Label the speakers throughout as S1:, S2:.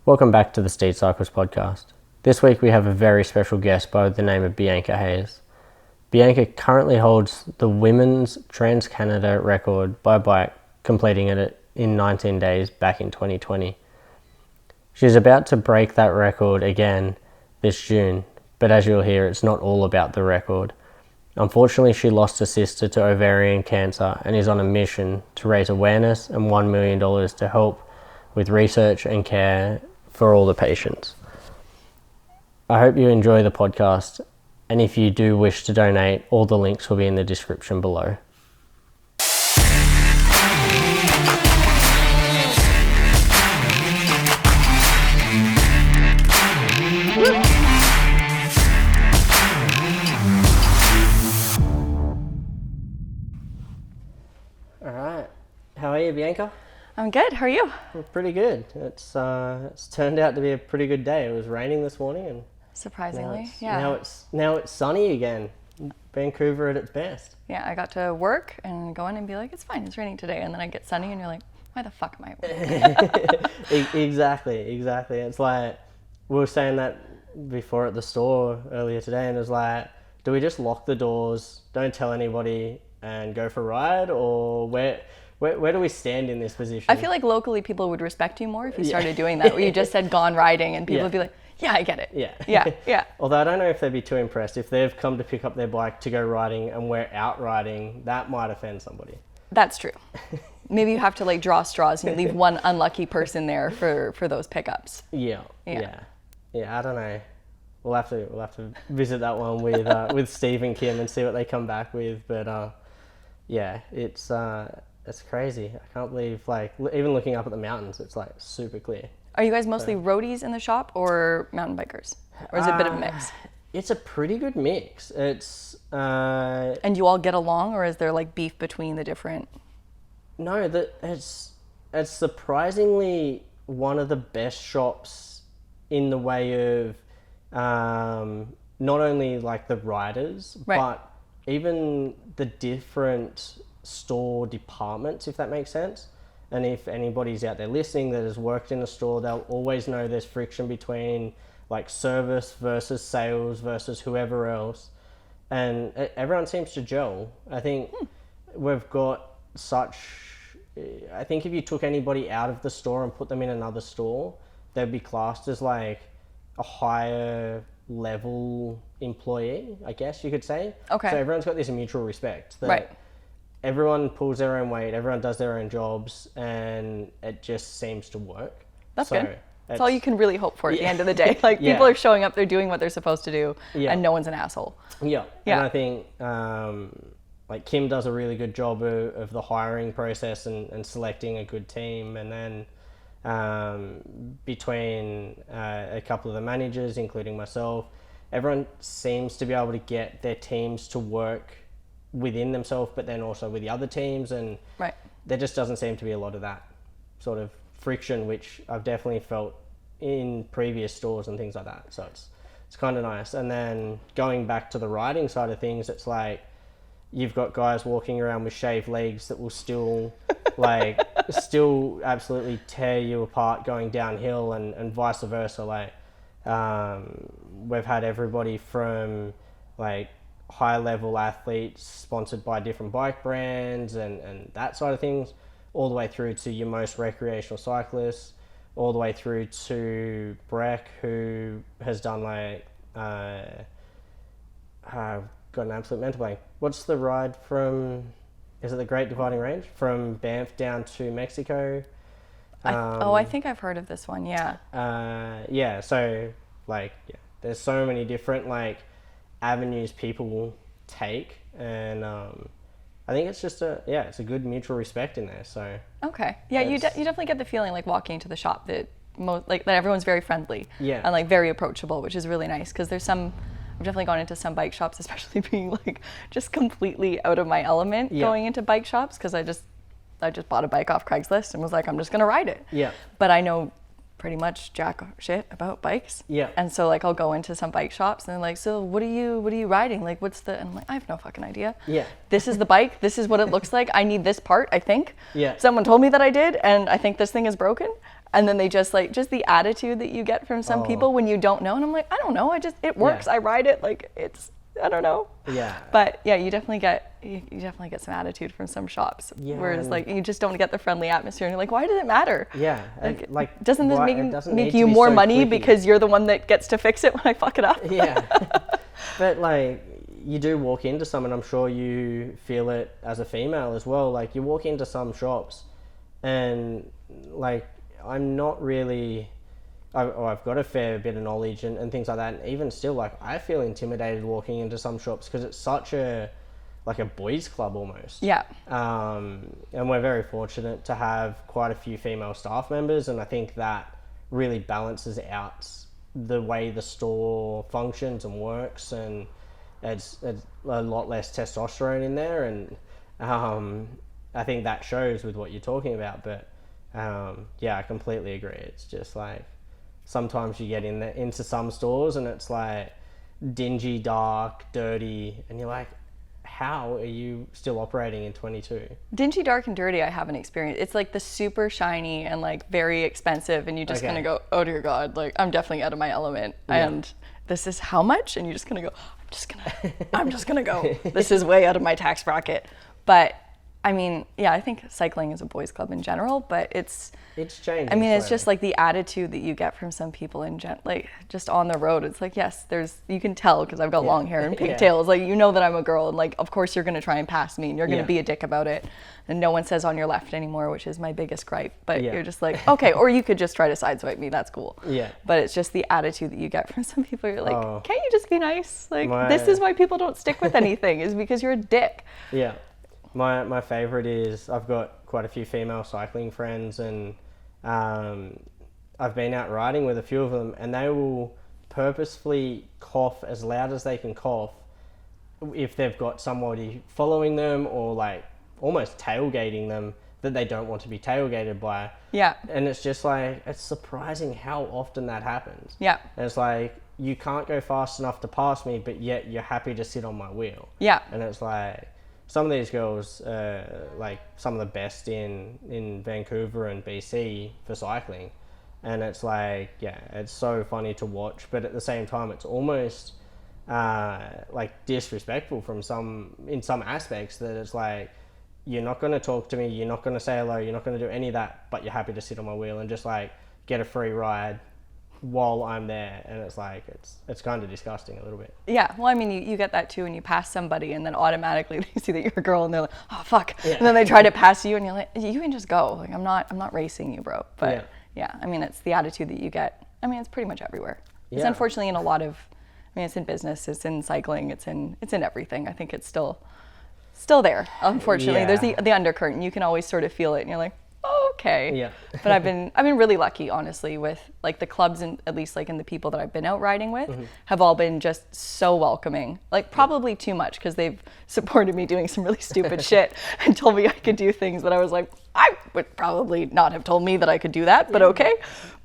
S1: Welcome back to the Steed Cycles podcast. This week we have a very special guest by the name of Bianca Hayes. Bianca currently holds the women's Trans-Canada record by bike, completing it in 19 days back in 2020. She's about to break that record again this June, but as you'll hear, it's not all about the record. Unfortunately, she lost a sister to ovarian cancer and is on a mission to raise awareness and $1 million to help with research and care for all the patients. I hope you enjoy the podcast, and if you do wish to donate, all the links will be in the description below. Alright, how are you, Bianca?
S2: I'm good. How are you?
S1: Well, pretty good. It's turned out to be a pretty good day. It was raining this morning, and
S2: surprisingly,
S1: now it's sunny again. Vancouver at its best.
S2: Yeah, I got to work and go in and be like, it's fine, it's raining today, and then I get sunny, and you're like, why the fuck am I at work?
S1: Exactly. It's like we were saying that before at the store earlier today, and it was like, do we just lock the doors, don't tell anybody, and go for a ride, or where do we stand in this position?
S2: I feel like locally people would respect you more if you started doing that, where you just said gone riding, and people would be like, yeah, I get it. Yeah.
S1: Although I don't know if they'd be too impressed. If they've come to pick up their bike to go riding and we're out riding, that might offend somebody.
S2: That's true. Maybe you have to like draw straws and you leave one unlucky person there for those pickups.
S1: Yeah, I don't know. We'll have to visit that one with Steve and Kim and see what they come back with. But it's crazy. I can't believe, like, even looking up at the mountains, it's like super clear.
S2: Are you guys mostly roadies in the shop or mountain bikers? Or is it a bit of a mix?
S1: It's a pretty good mix. It's
S2: and you all get along, or is there like beef between the different?
S1: No, it's surprisingly one of the best shops in the way of not only like the riders,
S2: right,
S1: but even the different store departments, if that makes sense. And if anybody's out there listening that has worked in a store, they'll always know there's friction between like service versus sales versus whoever else, and everyone seems to gel. I think we've got I think if you took anybody out of the store and put them in another store, they'd be classed as like a higher level employee, I guess you could say.
S2: Okay.
S1: So everyone's got this mutual respect.
S2: Right.
S1: Everyone pulls their own weight, everyone does their own jobs, and it just seems to work.
S2: That's good. That's all you can really hope for at the end of the day. Like, people are showing up, they're doing what they're supposed to do, and no one's an asshole.
S1: Yeah. And I think, like, Kim does a really good job of the hiring process and selecting a good team. And then between a couple of the managers, including myself, everyone seems to be able to get their teams to work within themselves, but then also with the other teams, and there just doesn't seem to be a lot of that sort of friction, which I've definitely felt in previous stores and things like that. So it's kind of nice. And then going back to the riding side of things, it's like you've got guys walking around with shaved legs that will still still absolutely tear you apart going downhill, and vice versa. Like we've had everybody from like high level athletes sponsored by different bike brands and that side of things, all the way through to your most recreational cyclists, all the way through to Breck, who has done like I've got an absolute mental blank. What's the ride from, is it the Great Dividing Range from Banff down to Mexico?
S2: I think I've heard of this one.
S1: So like there's so many different like avenues people will take, and I think it's just it's a good mutual respect in there. So
S2: okay, you definitely get the feeling like walking into the shop that that everyone's very friendly, and like very approachable, which is really nice, because I've definitely gone into some bike shops, especially being like just completely out of my element going into bike shops, because I just bought a bike off Craigslist and was like, I'm just gonna ride it. But I know pretty much jack shit about bikes. And so like I'll go into some bike shops and they're like, so what are you riding? Like and I'm like, I have no fucking idea. This is the bike, this is what it looks like. I need this part, I think. Someone told me that I did, and I think this thing is broken. And then they just the attitude that you get from some people when you don't know. And I'm like, I don't know. It works. I ride it. Like I don't know.
S1: Yeah.
S2: But yeah, you definitely get some attitude from some shops. Yeah. Whereas like you just don't get the friendly atmosphere. And you're like, why does it matter?
S1: Yeah.
S2: Like doesn't this make you more money because you're the one that gets to fix it when I fuck it up?
S1: Yeah. But like you do walk into some, and I'm sure you feel it as a female as well. Like you walk into some shops and like I'm not really... I've got a fair bit of knowledge and things like that, and even still, like I feel intimidated walking into some shops because it's such a boys' club almost.
S2: Yeah.
S1: And we're very fortunate to have quite a few female staff members, and I think that really balances out the way the store functions and works, and it's a lot less testosterone in there, and I think that shows with what you're talking about. But yeah, I completely agree. It's just like sometimes you get into some stores and it's like dingy, dark, dirty, and you're like, how are you still operating in 22?
S2: Dingy, dark, and dirty I haven't experienced. It's like the super shiny and like very expensive, and you just kind of go, oh dear God, like I'm definitely out of my element. Yeah. And this is how much? And you just kind of go, I'm just gonna go. This is way out of my tax bracket. But I mean, yeah, I think cycling is a boys' club in general, but it's changing. I mean, it's just like the attitude that you get from some people like just on the road. It's like, yes, you can tell because I've got long hair and pigtails. Like, you know that I'm a girl, and like, of course you're gonna try and pass me, and you're gonna be a dick about it. And no one says on your left anymore, which is my biggest gripe. But you're just like, okay, or you could just try to sideswipe me. That's cool. Yeah. But it's just the attitude that you get from some people. You're like, can't you just be nice? Like, this is why people don't stick with anything, is because you're a dick.
S1: Yeah. My favourite is, I've got quite a few female cycling friends, and I've been out riding with a few of them, and they will purposefully cough as loud as they can cough if they've got somebody following them or like almost tailgating them that they don't want to be tailgated by. Yeah. And it's just like, it's surprising how often that happens. Yeah. And it's like, you can't go fast enough to pass me, but yet you're happy to sit on my wheel. Yeah. And it's like, some of these girls are like some of the best in Vancouver and BC for cycling. And it's like, yeah, it's so funny to watch, but at the same time, it's almost like disrespectful in some aspects, that it's like, you're not going to talk to me, you're not going to say hello, you're not going to do any of that, but you're happy to sit on my wheel and just like get a free ride while I'm there. And it's like, it's kind of disgusting a little bit. Yeah, well, I mean, you get that too when you pass somebody, and then automatically they see that you're a girl and they're like, oh fuck, and then they try to pass you, and you're like, you can just go, like I'm not racing you, bro. But yeah, I mean, it's the attitude that you get. I mean, it's pretty much everywhere. It's unfortunately in a lot of, I mean, it's in business, it's in cycling, it's in everything. I think it's still there, unfortunately. There's the undercurrent. You can always sort of feel it, and you're like, oh, okay. Yeah. But I've been really lucky, honestly, with like the clubs, and at least like in the people that I've been out riding with, have all been just so welcoming. Like probably too much, because they've supported me doing some really stupid shit and told me I could do things that I was like, I would probably not have told me that I could do that, but okay.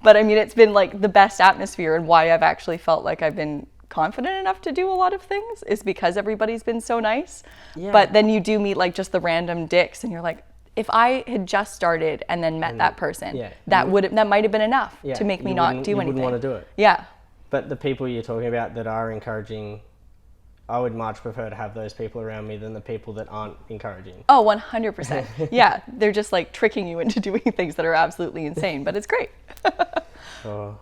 S1: But I mean, it's been like the best atmosphere, and why I've actually felt like I've been confident enough to do a lot of things is because everybody's been so nice. Yeah. But then you do meet like just the random dicks, and you're like, if I had just started and then met that person, that might have been enough to make me not do anything. You wouldn't want to do it. Yeah. But the people you're talking about that are encouraging, I would much prefer to have those people around me than the people that aren't encouraging. Oh, 100%. Yeah, they're just like tricking you into doing things that are absolutely insane, but it's great. So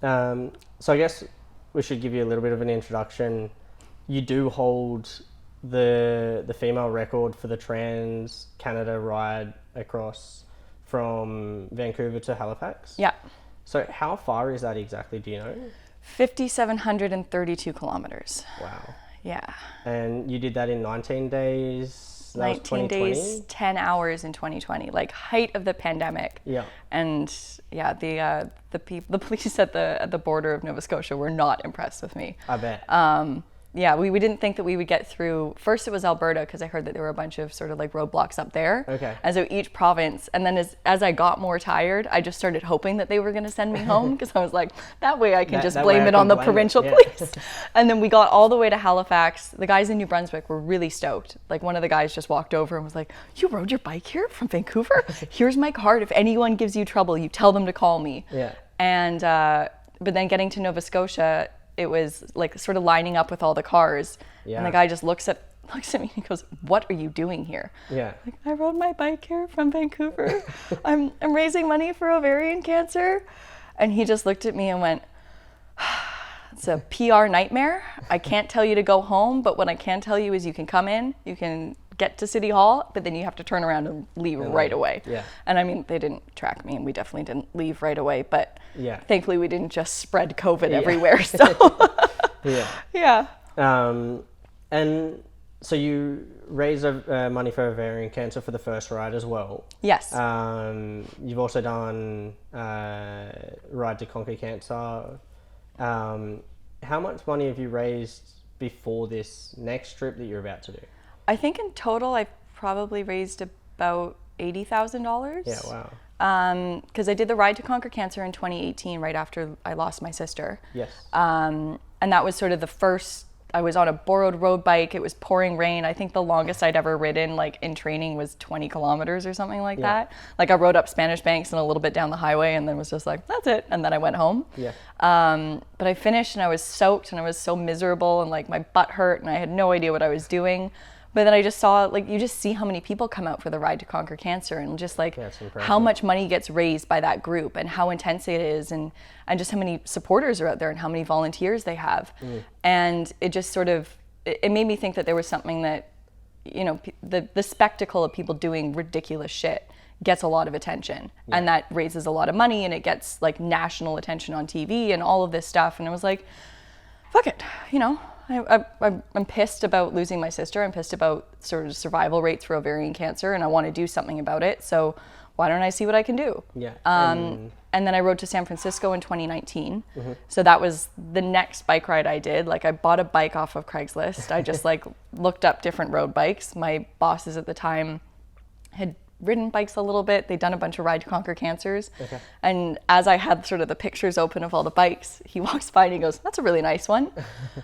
S1: I guess we should give you a little bit of an introduction. You do hold the female record for the Trans Canada ride across from Vancouver to Halifax. Yeah. So how far is that exactly, do you know? 5,732 kilometers. Wow. Yeah. And you did that in 19 days? 19 days, 10 hours in 2020, like height of the pandemic. Yeah. And yeah, the police at the border of Nova Scotia were not impressed with me. I bet.
S2: Yeah, we didn't think that we would get through. First it was Alberta, because I heard that there were a bunch of sort of like roadblocks up there.
S1: Okay.
S2: And so each province, and then as I got more tired, I just started hoping that they were going to send me home, because I was like, that way I can just blame it on the provincial police. And then we got all the way to Halifax. The guys in New Brunswick were really stoked. Like, one of the guys just walked over and was like, you rode your bike here from Vancouver? Here's my card. If anyone gives you trouble, you tell them to call me.
S1: Yeah.
S2: And but then getting to Nova Scotia, it was like sort of lining up with all the cars. Yeah. And the guy just looks at me and he goes, what are you doing here?
S1: Yeah.
S2: Like, I rode my bike here from Vancouver. I'm raising money for ovarian cancer. And he just looked at me and went, it's a PR nightmare. I can't tell you to go home, but what I can tell you is you can come in, you can get to City Hall, but then you have to turn around and leave right away.
S1: Yeah.
S2: And I mean, they didn't track me, and we definitely didn't leave right away, but
S1: yeah.
S2: Thankfully we didn't just spread COVID everywhere. So
S1: yeah.
S2: Yeah.
S1: And so you raised money for ovarian cancer for the first ride as well.
S2: Yes.
S1: You've also done Ride to Conquer Cancer. How much money have you raised before this next trip that you're about to do?
S2: I think in total I've probably raised about $80,000.
S1: Yeah, wow.
S2: Because I did the Ride to Conquer Cancer in 2018, right after I lost my sister.
S1: Yes.
S2: And that was sort of the first. I was on a borrowed road bike. It was pouring rain. I think the longest I'd ever ridden, like in training, was 20 kilometers or something like that. Like, I rode up Spanish Banks and a little bit down the highway, and then was just like, that's it. And then I went home.
S1: Yeah.
S2: But I finished and I was soaked and I was so miserable and like my butt hurt and I had no idea what I was doing. But then I just saw, like, you just see how many people come out for the Ride to Conquer Cancer, and just like how much money gets raised by that group and how intense it is, and just how many supporters are out there and how many volunteers they have. And it just sort of, it made me think that there was something that, you know, the spectacle of people doing ridiculous shit gets a lot of attention, and that raises a lot of money, and it gets like national attention on TV and all of this stuff. And I was like, fuck it, you know. I'm pissed about losing my sister. I'm pissed about sort of survival rates for ovarian cancer, and I want to do something about it. So why don't I see what I can do?
S1: Yeah.
S2: And then I rode to San Francisco in 2019. So that was the next bike ride I did. Like, I bought a bike off of Craigslist. I just like looked up different road bikes. My bosses at the time had ridden bikes a little bit. They'd done a bunch of Ride to Conquer Cancers. Okay. And as I had sort of the pictures open of all the bikes, he walks by and he goes, that's a really nice one.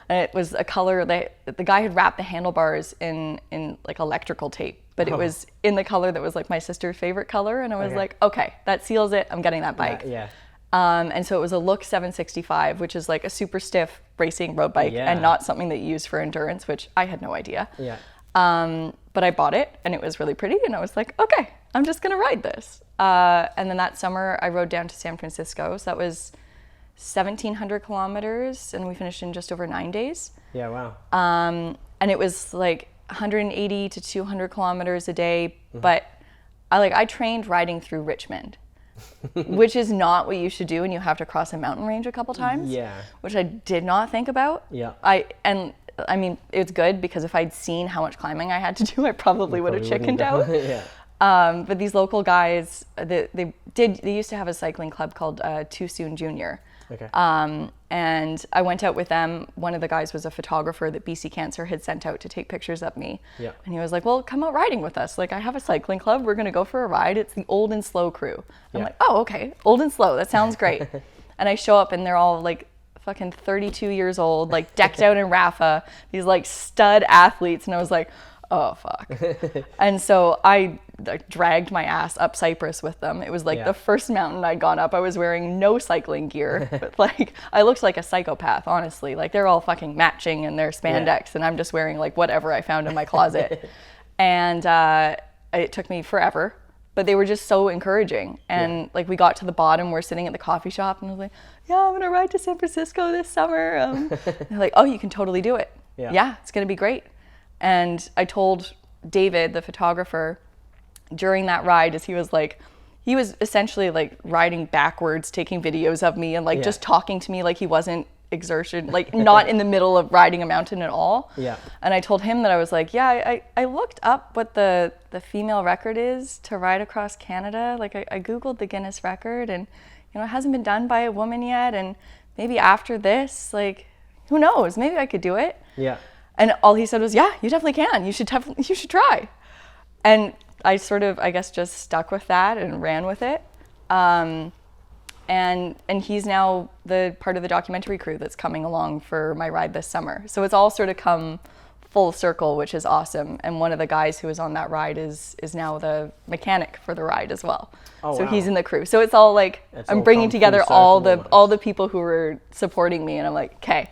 S2: And it was a color that the guy had wrapped the handlebars in like electrical tape, but it was in the color that was like my sister's favorite color. And I was like, okay, that seals it. I'm getting that bike.
S1: Yeah.
S2: And so it was a Look 765, which is like a super stiff racing road bike and not something that you use for endurance, which I had no idea.
S1: Yeah.
S2: But I bought it and it was really pretty, and I was like, okay, I'm just gonna ride this. And then that summer I rode down to San Francisco. So that was 1,700 kilometers, and we finished in just over 9 days.
S1: Yeah, wow.
S2: And it was like 180 to 200 kilometers a day, but I trained riding through Richmond, which is not what you should do, and you have to cross a mountain range a couple times. Yeah. Which I did not think about. Yeah. I mean, it's good, because if I'd seen how much climbing I had to do, I probably would have chickened out. Yeah. But these local guys, they used to have a cycling club called Too Soon Junior. Okay. And I went out with them. One of the guys was a photographer that BC Cancer had sent out to take pictures of me. Yeah. And he was like, well, come out riding with us. Like, I have a cycling club. We're going to go for a ride. It's the Old and Slow crew. I'm like, oh, okay. Old and Slow. That sounds great. And I show up and they're all like fucking 32 years old, like decked out in Rafa, these like stud athletes. And I was like, oh, fuck. And so I dragged my ass up Cypress with them. It was like the first mountain I'd gone up. I was wearing no cycling gear, but like I looked like a psychopath, honestly. Like, they're all fucking matching in their spandex, and I'm just wearing like whatever I found in my closet. And it took me forever, but they were just so encouraging. And like, we got to the bottom, we're sitting at the coffee shop, and I was like, yeah, I'm gonna ride to San Francisco this summer. They're like, oh, you can totally do it. Yeah, it's gonna be great. And I told David, the photographer, during that ride, as he was essentially like riding backwards, taking videos of me and like just talking to me like he wasn't exertion, like not in the middle of riding a mountain at all. Yeah. And I told him that I was like, yeah, I looked up what the female record is to ride across Canada. Like, I Googled the Guinness record, and, you know, it hasn't been done by a woman yet. And maybe after this, like, who knows? Maybe I could do it.
S1: Yeah.
S2: And all he said was, yeah, you definitely can. You should try. And I sort of, I guess, just stuck with that and ran with it. And he's now the part of the documentary crew that's coming along for my ride this summer. So it's all sort of come full circle, which is awesome. And one of the guys who was on that ride is now the mechanic for the ride as well.
S1: Oh,
S2: so
S1: wow.
S2: He's in the crew. So it's all like, I'm bringing together all the people who were supporting me, and I'm like, okay,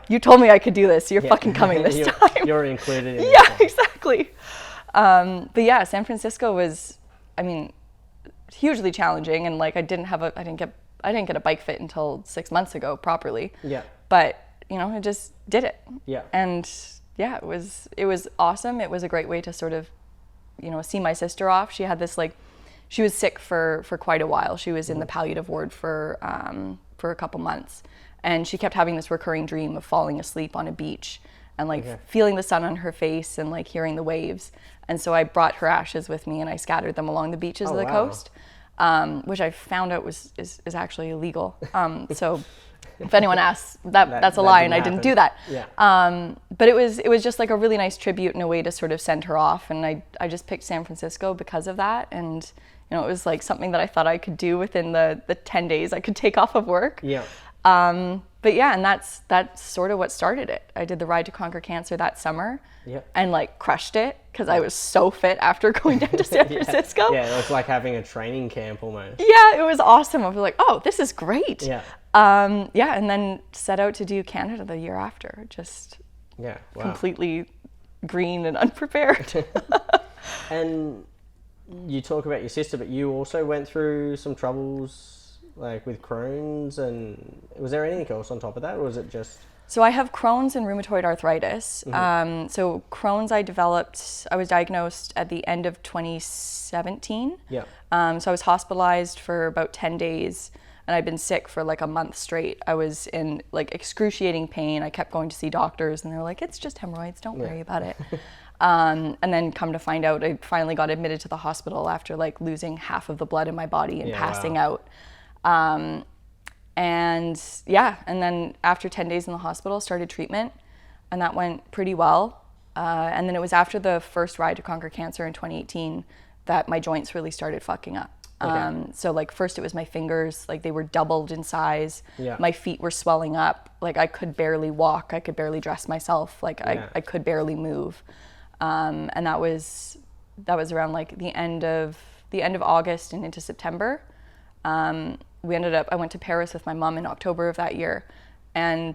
S2: you told me I could do this, so you're fucking coming this time.
S1: You're included in
S2: Yeah, exactly. But yeah, San Francisco was, I mean, hugely challenging, and like I didn't get a bike fit until 6 months ago properly.
S1: Yeah.
S2: But I just did it.
S1: Yeah.
S2: And yeah, it was awesome. It was a great way to sort of, see my sister off. She had this she was sick for quite a while. She was in the palliative ward for a couple months, and she kept having this recurring dream of falling asleep on a beach and feeling the sun on her face and like hearing the waves. And so I brought her ashes with me and I scattered them along the beaches of the coast, which I found out is actually illegal. So if anyone asks, that's a lie, and I didn't do that.
S1: Yeah.
S2: But it was just like a really nice tribute and a way to sort of send her off. And I just picked San Francisco because of that. And it was like something that I thought I could do within the 10 days I could take off of work.
S1: Yeah.
S2: But yeah, and that's sort of what started it. I did the Ride to Conquer Cancer that summer.
S1: Yep.
S2: And like crushed it because I was so fit after going down to San Francisco.
S1: Yeah, it was like having a training camp almost.
S2: Yeah, it was awesome. I was like, oh, this is great.
S1: Yeah.
S2: And then set out to do Canada the year after, just completely green and unprepared.
S1: And you talk about your sister, but you also went through some troubles like with Crohn's, and was there anything else on top of that, or was it just...
S2: So I have Crohn's and rheumatoid arthritis.
S1: Mm-hmm.
S2: So Crohn's I was diagnosed at the end of 2017.
S1: Yeah.
S2: So I was hospitalized for about 10 days, and I'd been sick for like a month straight. I was in like excruciating pain. I kept going to see doctors, and they were like, it's just hemorrhoids, don't worry about it. And then come to find out, I finally got admitted to the hospital after like losing half of the blood in my body and passing out. And then after 10 days in the hospital, started treatment, and that went pretty well. And then it was after the first Ride to Conquer Cancer in 2018 that my joints really started fucking up. Okay. So like first it was my fingers, like they were doubled in size. Yeah. My feet were swelling up. Like I could barely walk. I could barely dress myself. Like I could barely move. And that was around like the end of August and into September. I went to Paris with my mom in October of that year, and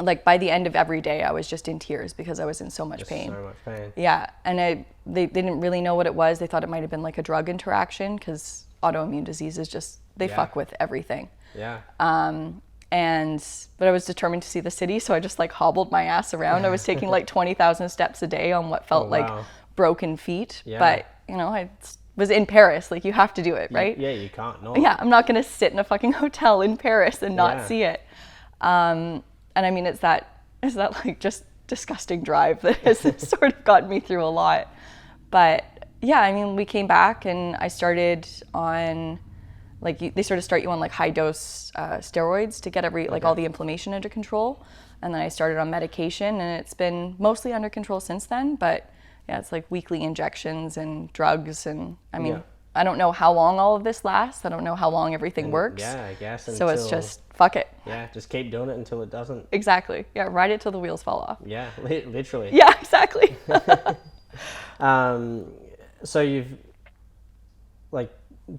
S2: like by the end of every day I was just in tears because I was in so much pain.
S1: So much pain.
S2: Yeah, and they didn't really know what it was. They thought it might have been like a drug interaction because autoimmune diseases just fuck with everything.
S1: Yeah.
S2: But I was determined to see the city, so I just like hobbled my ass around. I was taking like 20,000 steps a day on what felt like broken feet. Yeah. But I was in Paris, like you have to do it, right?
S1: Yeah, you can't not.
S2: Yeah, I'm not gonna sit in a fucking hotel in Paris and not see it. And I mean, it's that like just disgusting drive that has sort of gotten me through a lot. But yeah, I mean, we came back and I started on they sort of start you on like high dose steroids to get all the inflammation under control. And then I started on medication, and it's been mostly under control since then. But yeah, it's like weekly injections and drugs, and I mean, I don't know how long all of this lasts. I don't know how long everything works.
S1: Yeah, I guess.
S2: So it's just fuck it.
S1: Yeah, just keep doing it until it doesn't.
S2: Exactly. Yeah, ride it till the wheels fall off.
S1: Yeah, literally.
S2: Yeah, exactly.
S1: So you've like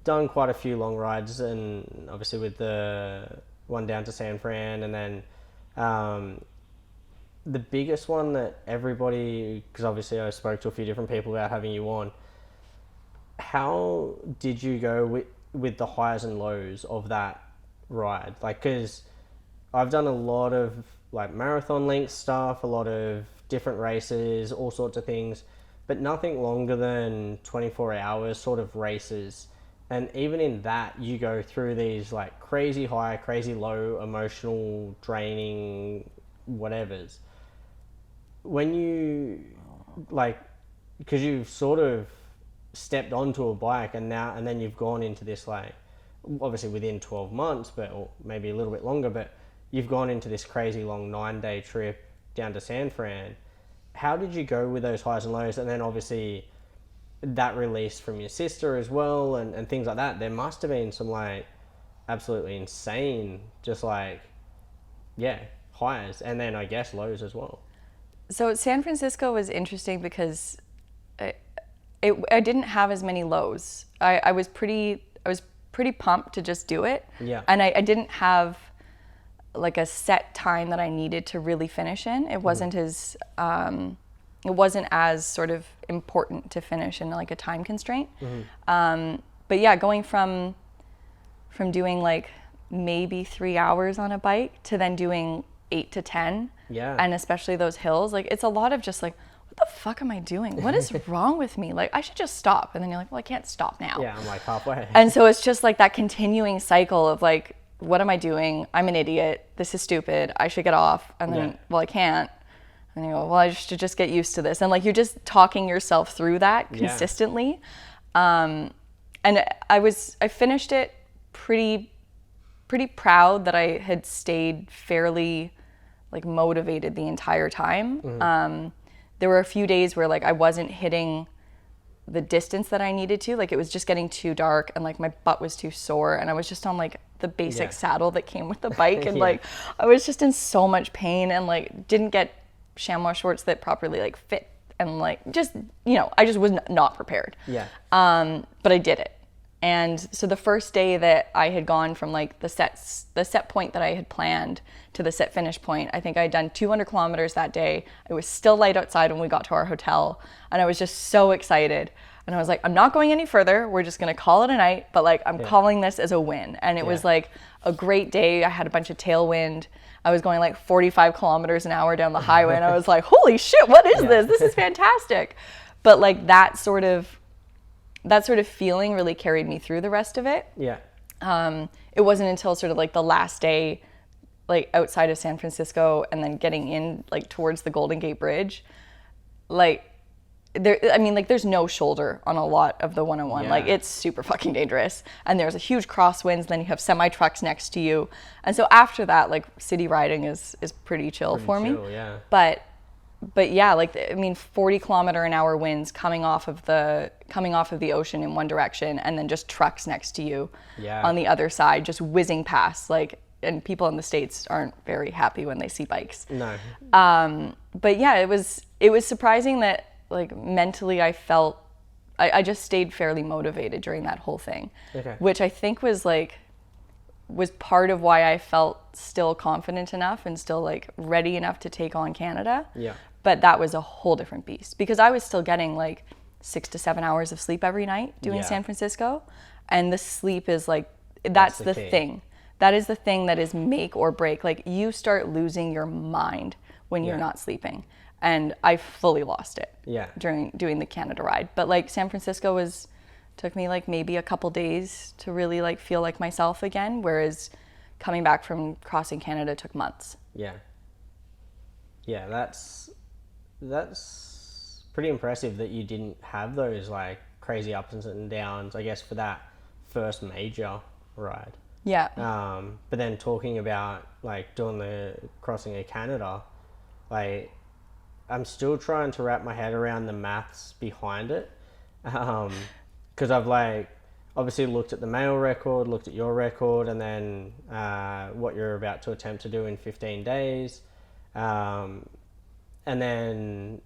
S1: done quite a few long rides, and obviously with the one down to San Fran, and then the biggest one that everybody, because obviously I spoke to a few different people about having you on, how did you go with the highs and lows of that ride? Like, because I've done a lot of like marathon length stuff, a lot of different races, all sorts of things, but nothing longer than 24 hours sort of races. And even in that, you go through these like crazy high, crazy low, emotional, draining whatevers. When you because you've sort of stepped onto a bike and then you've gone into this, like, obviously within 12 months, or maybe a little bit longer, but you've gone into this crazy long 9-day trip down to San Fran. How did you go with those highs and lows? And then obviously that release from your sister as well, and things like that. There must have been some like absolutely insane, just like, yeah, highs, and then I guess lows as well.
S2: So San Francisco was interesting because I didn't have as many lows. I was pretty pumped to just do it.
S1: Yeah.
S2: And I didn't have like a set time that I needed to really finish in. It wasn't as sort of important to finish in like a time constraint. But yeah, going from doing like maybe 3 hours on a bike to then doing 8 to 10.
S1: Yeah.
S2: And especially those hills, like it's a lot of just like, what the fuck am I doing? What is wrong with me? Like I should just stop. And then you're like, well, I can't stop now.
S1: Yeah, I'm like halfway.
S2: And so it's just like that continuing cycle of like, what am I doing? I'm an idiot. This is stupid. I should get off. And then, well, I can't. And you go, well, I should just get used to this. And like, you're just talking yourself through that consistently. And I finished it pretty proud that I had stayed fairly like motivated the entire time. There were a few days where like I wasn't hitting the distance that I needed to. Like it was just getting too dark and like my butt was too sore, and I was just on like the basic saddle that came with the bike, and like I was just in so much pain, and like didn't get chamois shorts that properly like fit, and like just, you know, I just was not prepared. But I did it. And so the first day that I had gone from like the set point that I had planned to the set finish point, I think I had done 200 kilometers that day. It was still light outside when we got to our hotel, and I was just so excited. And I was like, I'm not going any further. We're just gonna call it a night, but like I'm calling this as a win. And it was like a great day. I had a bunch of tailwind. I was going like 45 kilometers an hour down the highway, and I was like, holy shit, what is this? This is fantastic. But like that sort of feeling really carried me through the rest of it. It wasn't until sort of like the last day, like outside of San Francisco and then getting in like towards the Golden Gate Bridge, like there's no shoulder on a lot of the 101. Like it's super fucking dangerous. And there's a huge crosswinds, then you have semi trucks next to you. And so after that, like city riding is pretty chill for me. But yeah, like, I mean, 40 kilometer an hour winds coming off of the ocean in one direction, and then just trucks next to you on the other side, just whizzing past, like, and people in the States aren't very happy when they see bikes.
S1: No.
S2: But yeah, it was surprising that like mentally I felt, I just stayed fairly motivated during that whole thing, which I think was part of why I felt still confident enough and still like ready enough to take on Canada. But that was a whole different beast, because I was still getting like 6 to 7 hours of sleep every night doing San Francisco. And the sleep is like, that's the thing. That is the thing that is make or break. Like you start losing your mind when you're not sleeping. And I fully lost it during doing the Canada ride. But like San Francisco took me like maybe a couple days to really like feel like myself again, whereas coming back from crossing Canada took months.
S1: That's pretty impressive that you didn't have those like crazy ups and downs, I guess, for that first major ride. But then talking about like doing the crossing of Canada, like I'm still trying to wrap my head around the maths behind it. Because I've like obviously looked at the male record, looked at your record, and then what you're about to attempt to do in 15 days. And then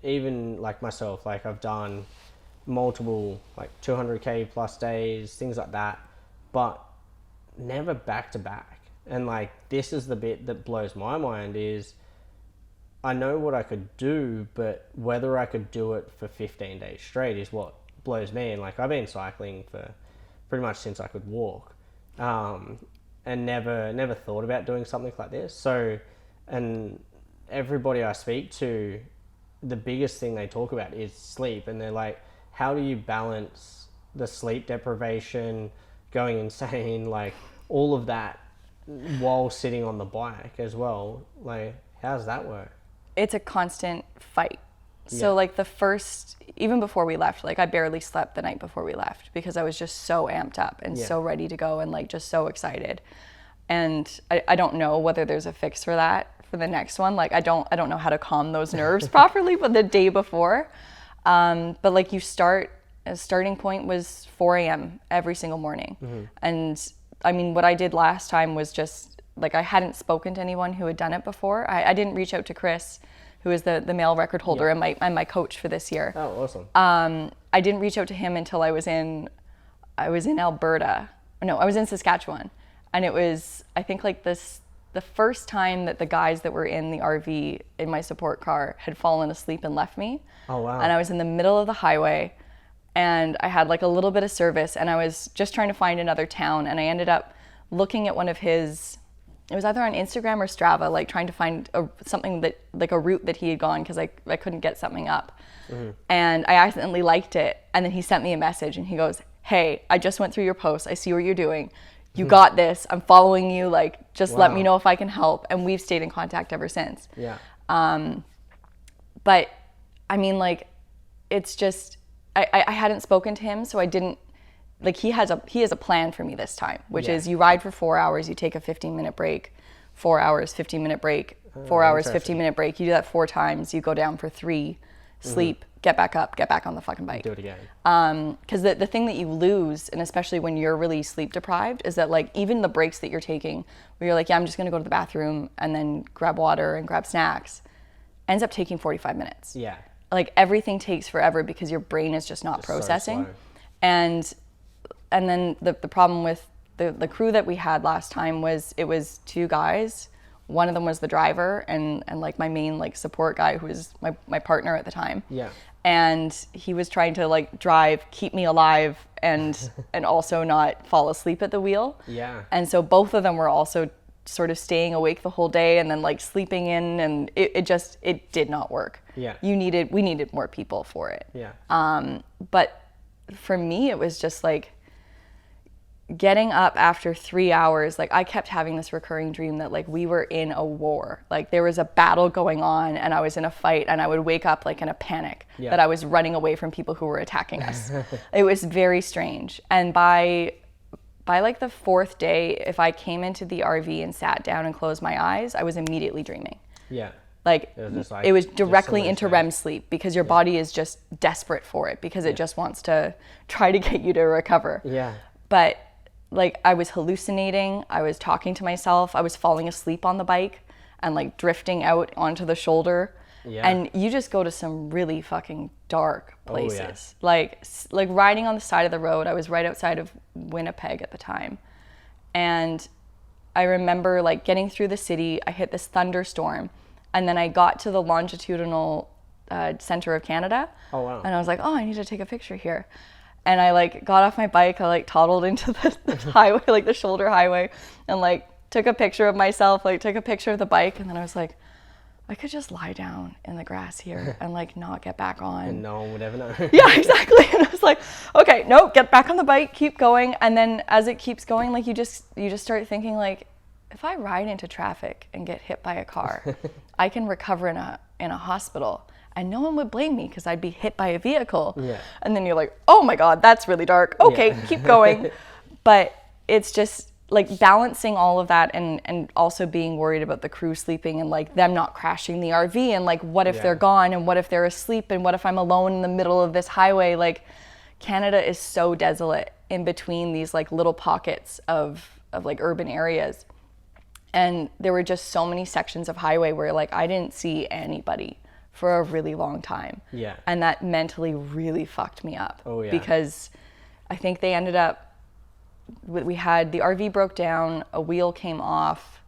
S1: even like myself, like I've done multiple like 200k plus days, things like that, but never back to back. And like this is the bit that blows my mind is I know what I could do, but whether I could do it for 15 days straight is what blows me. And like I've been cycling for pretty much since I could walk, and never thought about doing something like this. So, and everybody I speak to, the biggest thing they talk about is sleep, and they're like, how do you balance the sleep deprivation, going insane, like all of that while sitting on the bike as well? Like, how does that work?
S2: It's a constant fight. So like even before we left, like I barely slept the night before we left because I was just so amped up and so ready to go and like just so excited. And I don't know whether there's a fix for that for the next one. Like, I don't know how to calm those nerves properly, but the day before. But like a starting point was 4 a.m. every single morning. And I mean, what I did last time was just like, I hadn't spoken to anyone who had done it before. I didn't reach out to Chris, who is the male record holder and my coach for this year.
S1: Oh, awesome.
S2: I didn't reach out to him until I was in Alberta. No, I was in Saskatchewan. And it was, I think, like the first time that the guys that were in the RV in my support car had fallen asleep and left me.
S1: Oh, wow.
S2: And I was in the middle of the highway, and I had like a little bit of service, and I was just trying to find another town, and I ended up looking at one of his, it was either on Instagram or Strava, like trying to find something that, like a route that he had gone, because I couldn't get something up. And I accidentally liked it, and then he sent me a message, and he goes, "Hey, I just went through your post. I see what you're doing. You got this. I'm following you. Like, just let me know if I can help." And we've stayed in contact ever since.
S1: Yeah.
S2: But I mean, like, it's just, I hadn't spoken to him, so I didn't, like, he has a plan for me this time, which is you ride for 4 hours, you take a 15-minute break, 4 hours, 15-minute break, 4 hours, 15-minute break. You do that 4 times, you go down for 3, sleep, get back up, get back on the fucking bike.
S1: Do it again.
S2: Because the thing that you lose, and especially when you're really sleep deprived, is that like even the breaks that you're taking, where you're like, yeah, I'm just gonna go to the bathroom and then grab water and grab snacks, ends up taking 45 minutes.
S1: Yeah.
S2: Like everything takes forever because your brain is just not processing.
S1: So
S2: and then the problem with the crew that we had last time was it was 2 guys. One of them was the driver and like my main like support guy who was my partner at the time.
S1: Yeah.
S2: And he was trying to like drive, keep me alive and also not fall asleep at the wheel.
S1: Yeah.
S2: And so both of them were also sort of staying awake the whole day and then like sleeping in, and it did not work.
S1: Yeah.
S2: We needed more people for it.
S1: Yeah.
S2: But for me, it was just like getting up after 3 hours. Like I kept having this recurring dream that like we were in a war, like there was a battle going on and I was in a fight, and I would wake up like in a panic that I was running away from people who were attacking us. It was very strange. And by like the 4th day, if I came into the RV and sat down and closed my eyes, I was immediately dreaming.
S1: Yeah.
S2: Like it was directly into REM sleep because your body is just desperate for it because it just wants to try to get you to recover.
S1: Yeah.
S2: But like I was hallucinating, I was talking to myself, I was falling asleep on the bike and like drifting out onto the shoulder. Yeah. And you just go to some really fucking dark places. Oh, yeah. Like riding on the side of the road. I was right outside of Winnipeg at the time. And I remember like getting through the city, I hit this thunderstorm, and then I got to the longitudinal center of Canada.
S1: Oh, wow.
S2: And I was like, oh, I need to take a picture here. And I like got off my bike, I like toddled into the highway, like the shoulder highway, and like took a picture of myself, like took a picture of the bike, and then I was like, I could just lie down in the grass here and like not get back on.
S1: And no one would ever know.
S2: Yeah, exactly. And I was like, okay, no, get back on the bike, keep going. And then as it keeps going, like you just start thinking like, if I ride into traffic and get hit by a car, I can recover in a hospital and no one would blame me because I'd be hit by a vehicle.
S1: Yeah.
S2: And then you're like, oh my God, that's really dark. Okay, keep going. But it's just like balancing all of that and also being worried about the crew sleeping and like them not crashing the RV and like what if they're gone and what if they're asleep and what if I'm alone in the middle of this highway. Like Canada is so desolate in between these like little pockets of like urban areas. And there were just so many sections of highway where like I didn't see anybody for a really long time.
S1: Yeah.
S2: And that mentally really fucked me up.
S1: Oh, yeah.
S2: Because I think they ended up, we had the RV broke down, a wheel came off,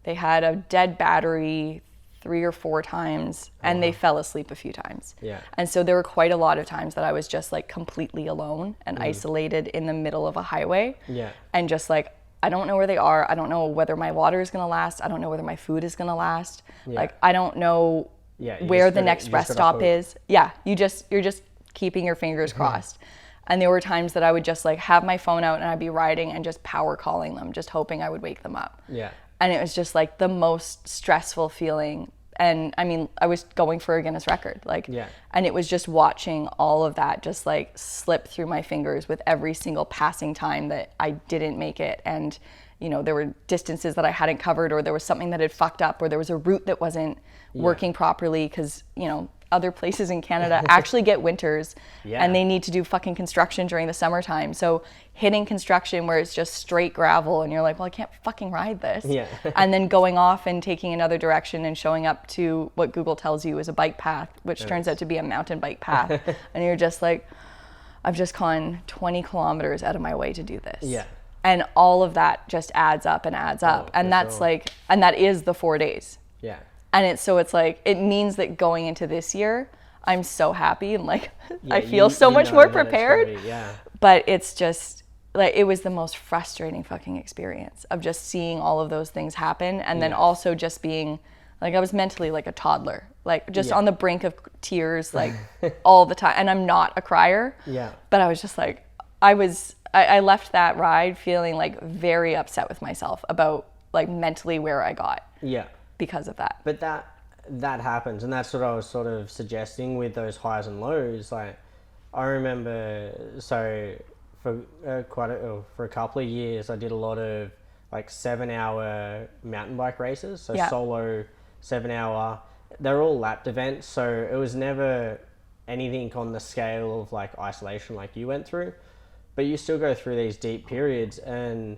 S2: they had a dead battery 3 or 4 times, and they fell asleep a few times.
S1: Yeah.
S2: And so there were quite a lot of times that I was just like completely alone and isolated in the middle of a highway.
S1: Yeah.
S2: And just like, I don't know where they are. I don't know whether my water is gonna last. I don't know whether my food is gonna last. Yeah. Like I don't know where the next rest stop is. Yeah, you're just keeping your fingers crossed. And there were times that I would just like have my phone out and I'd be riding and just power calling them, just hoping I would wake them up.
S1: Yeah.
S2: And it was just like the most stressful feeling. And I mean, I was going for a Guinness record, like, and it was just watching all of that just like slip through my fingers with every single passing time that I didn't make it. And, you know, there were distances that I hadn't covered, or there was something that had fucked up, or there was a route that wasn't working properly, because, you know, other places in Canada actually get winters and they need to do fucking construction during the summertime. So hitting construction where it's just straight gravel and you're like, well, I can't fucking ride this. And then going off and taking another direction and showing up to what Google tells you is a bike path, which turns out to be a mountain bike path. And you're just like, I've just gone 20 kilometers out of my way to do this. And all of that just adds up and adds up. And that's like, and that is the 4 days. And it's like, it means that going into this year, I'm so happy and like, I feel so much more prepared. But it's just like, it was the most frustrating fucking experience of just seeing all of those things happen. And then also just being like, I was mentally like a toddler, like just on the brink of tears, like all the time. And I'm not a crier. But I was just like, I left that ride feeling like very upset with myself about like mentally where I got. Because of that.
S1: But that happens, and that's what I was sort of suggesting with those highs and lows. Like, I remember, so for a couple of years, I did a lot of like 7-hour mountain bike races. So solo 7-hour. They're all lapped events, so it was never anything on the scale of like isolation like you went through. But you still go through these deep periods, and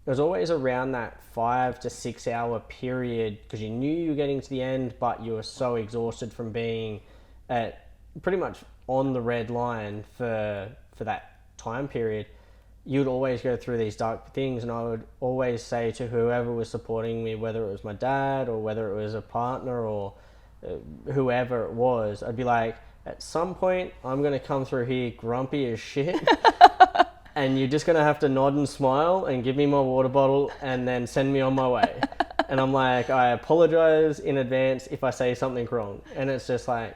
S1: it was always around that 5 to 6 hour period, because you knew you were getting to the end, but you were so exhausted from being at pretty much on the red line for that time period. You'd always go through these dark things, and I would always say to whoever was supporting me, whether it was my dad or whether it was a partner or whoever it was, I'd be like, at some point I'm going to come through here grumpy as shit. And you're just going to have to nod and smile and give me my water bottle and then send me on my way. And I'm like, I apologize in advance if I say something wrong. And it's just like,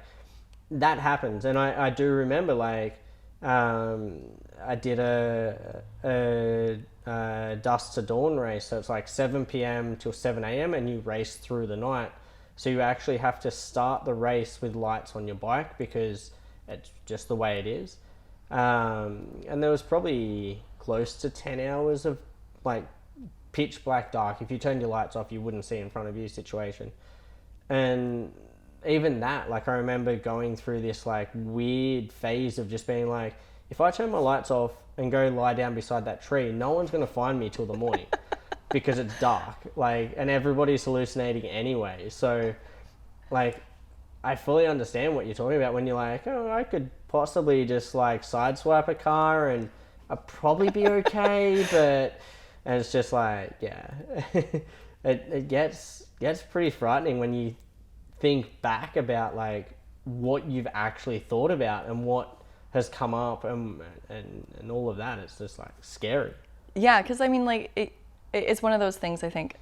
S1: that happens. And I do remember, like, I did a dusk to dawn race. So it's like 7 p.m. till 7 a.m. and you race through the night. So you actually have to start the race with lights on your bike because it's just the way it is. And there was probably close to 10 hours of like pitch black dark. If you turned your lights off, you wouldn't see in front of you situation. And even that, like, I remember going through this like weird phase of just being like, if I turn my lights off and go lie down beside that tree, no one's going to find me till the morning because it's dark, like, and everybody's hallucinating anyway. So like, I fully understand what you're talking about when you're like, oh, I could possibly just like sideswipe a car and I'd probably be okay. And it's just like, yeah, it gets pretty frightening when you think back about like what you've actually thought about and what has come up and all of that. It's just like scary. Yeah,
S2: because I mean, like it's one of those things. I think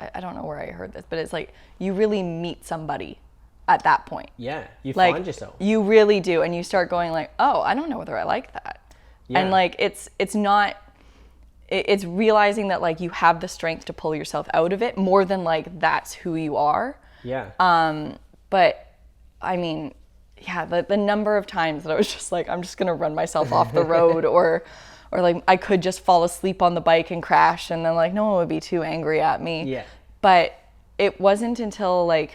S2: I don't know where I heard this, but it's like you really meet somebody at that point.
S1: Yeah, you
S2: like,
S1: find yourself.
S2: You really do, and you start going like, oh, I don't know whether I like that. Yeah. And like it's realizing that like you have the strength to pull yourself out of it more than like that's who you are.
S1: Yeah.
S2: But I mean, yeah, the number of times that I was just like, I'm just gonna run myself off the road, or like I could just fall asleep on the bike and crash, and then like no one would be too angry at me.
S1: Yeah.
S2: But it wasn't until like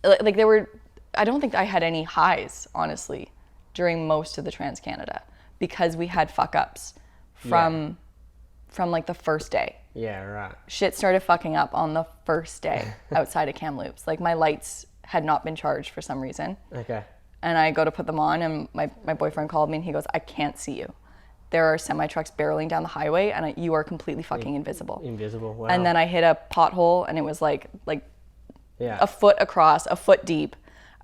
S2: there were, I don't think I had any highs honestly during most of the Trans-Canada because we had fuck ups from like the first day.
S1: Yeah, right.
S2: Shit started fucking up on the first day outside of Kamloops. Like my lights had not been charged for some reason.
S1: Okay.
S2: And I go to put them on and my boyfriend called me and he goes, I can't see you. There are semi-trucks barreling down the highway and you are completely fucking invisible.
S1: Invisible, wow.
S2: And then I hit a pothole and it was like
S1: yeah.
S2: a foot across, a foot deep.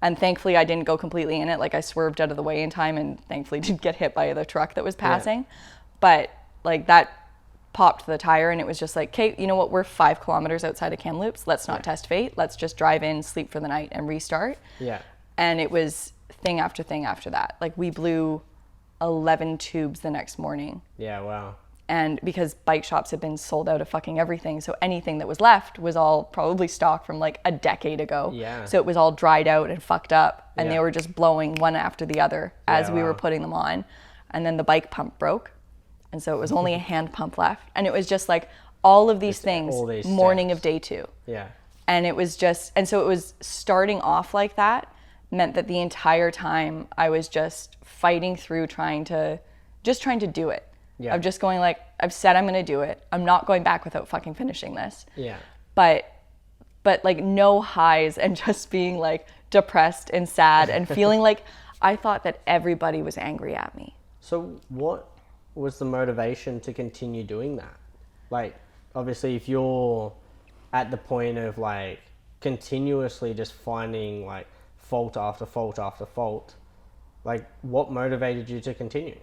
S2: And thankfully I didn't go completely in it. Like I swerved out of the way in time and thankfully didn't get hit by the truck that was passing. Yeah. But like that popped the tire and it was just like, Kate, you know what? We're 5 kilometers outside of Kamloops. Let's not test fate. Let's just drive in, sleep for the night and restart.
S1: Yeah.
S2: And it was thing after thing after that. Like we blew 11 tubes the next morning.
S1: Yeah, wow.
S2: And because bike shops had been sold out of fucking everything, so anything that was left was all probably stock from like a decade ago.
S1: Yeah.
S2: So it was all dried out and fucked up, and they were just blowing one after the other as we were putting them on. And then the bike pump broke, and so it was only a hand pump left. And it was just like all of these
S1: Just
S2: things
S1: all these
S2: morning
S1: steps.
S2: of day 2.
S1: Yeah.
S2: And it was just, and so it was starting off like that meant that the entire time I was just fighting through trying to do it.
S1: Yeah.
S2: Of just going like, I've said I'm going to do it. I'm not going back without fucking finishing this.
S1: Yeah.
S2: But like no highs and just being like depressed and sad and feeling like I thought that everybody was angry at me.
S1: So what was the motivation to continue doing that? Like, obviously if you're at the point of like continuously just finding like fault after fault after fault, like what motivated you to continue?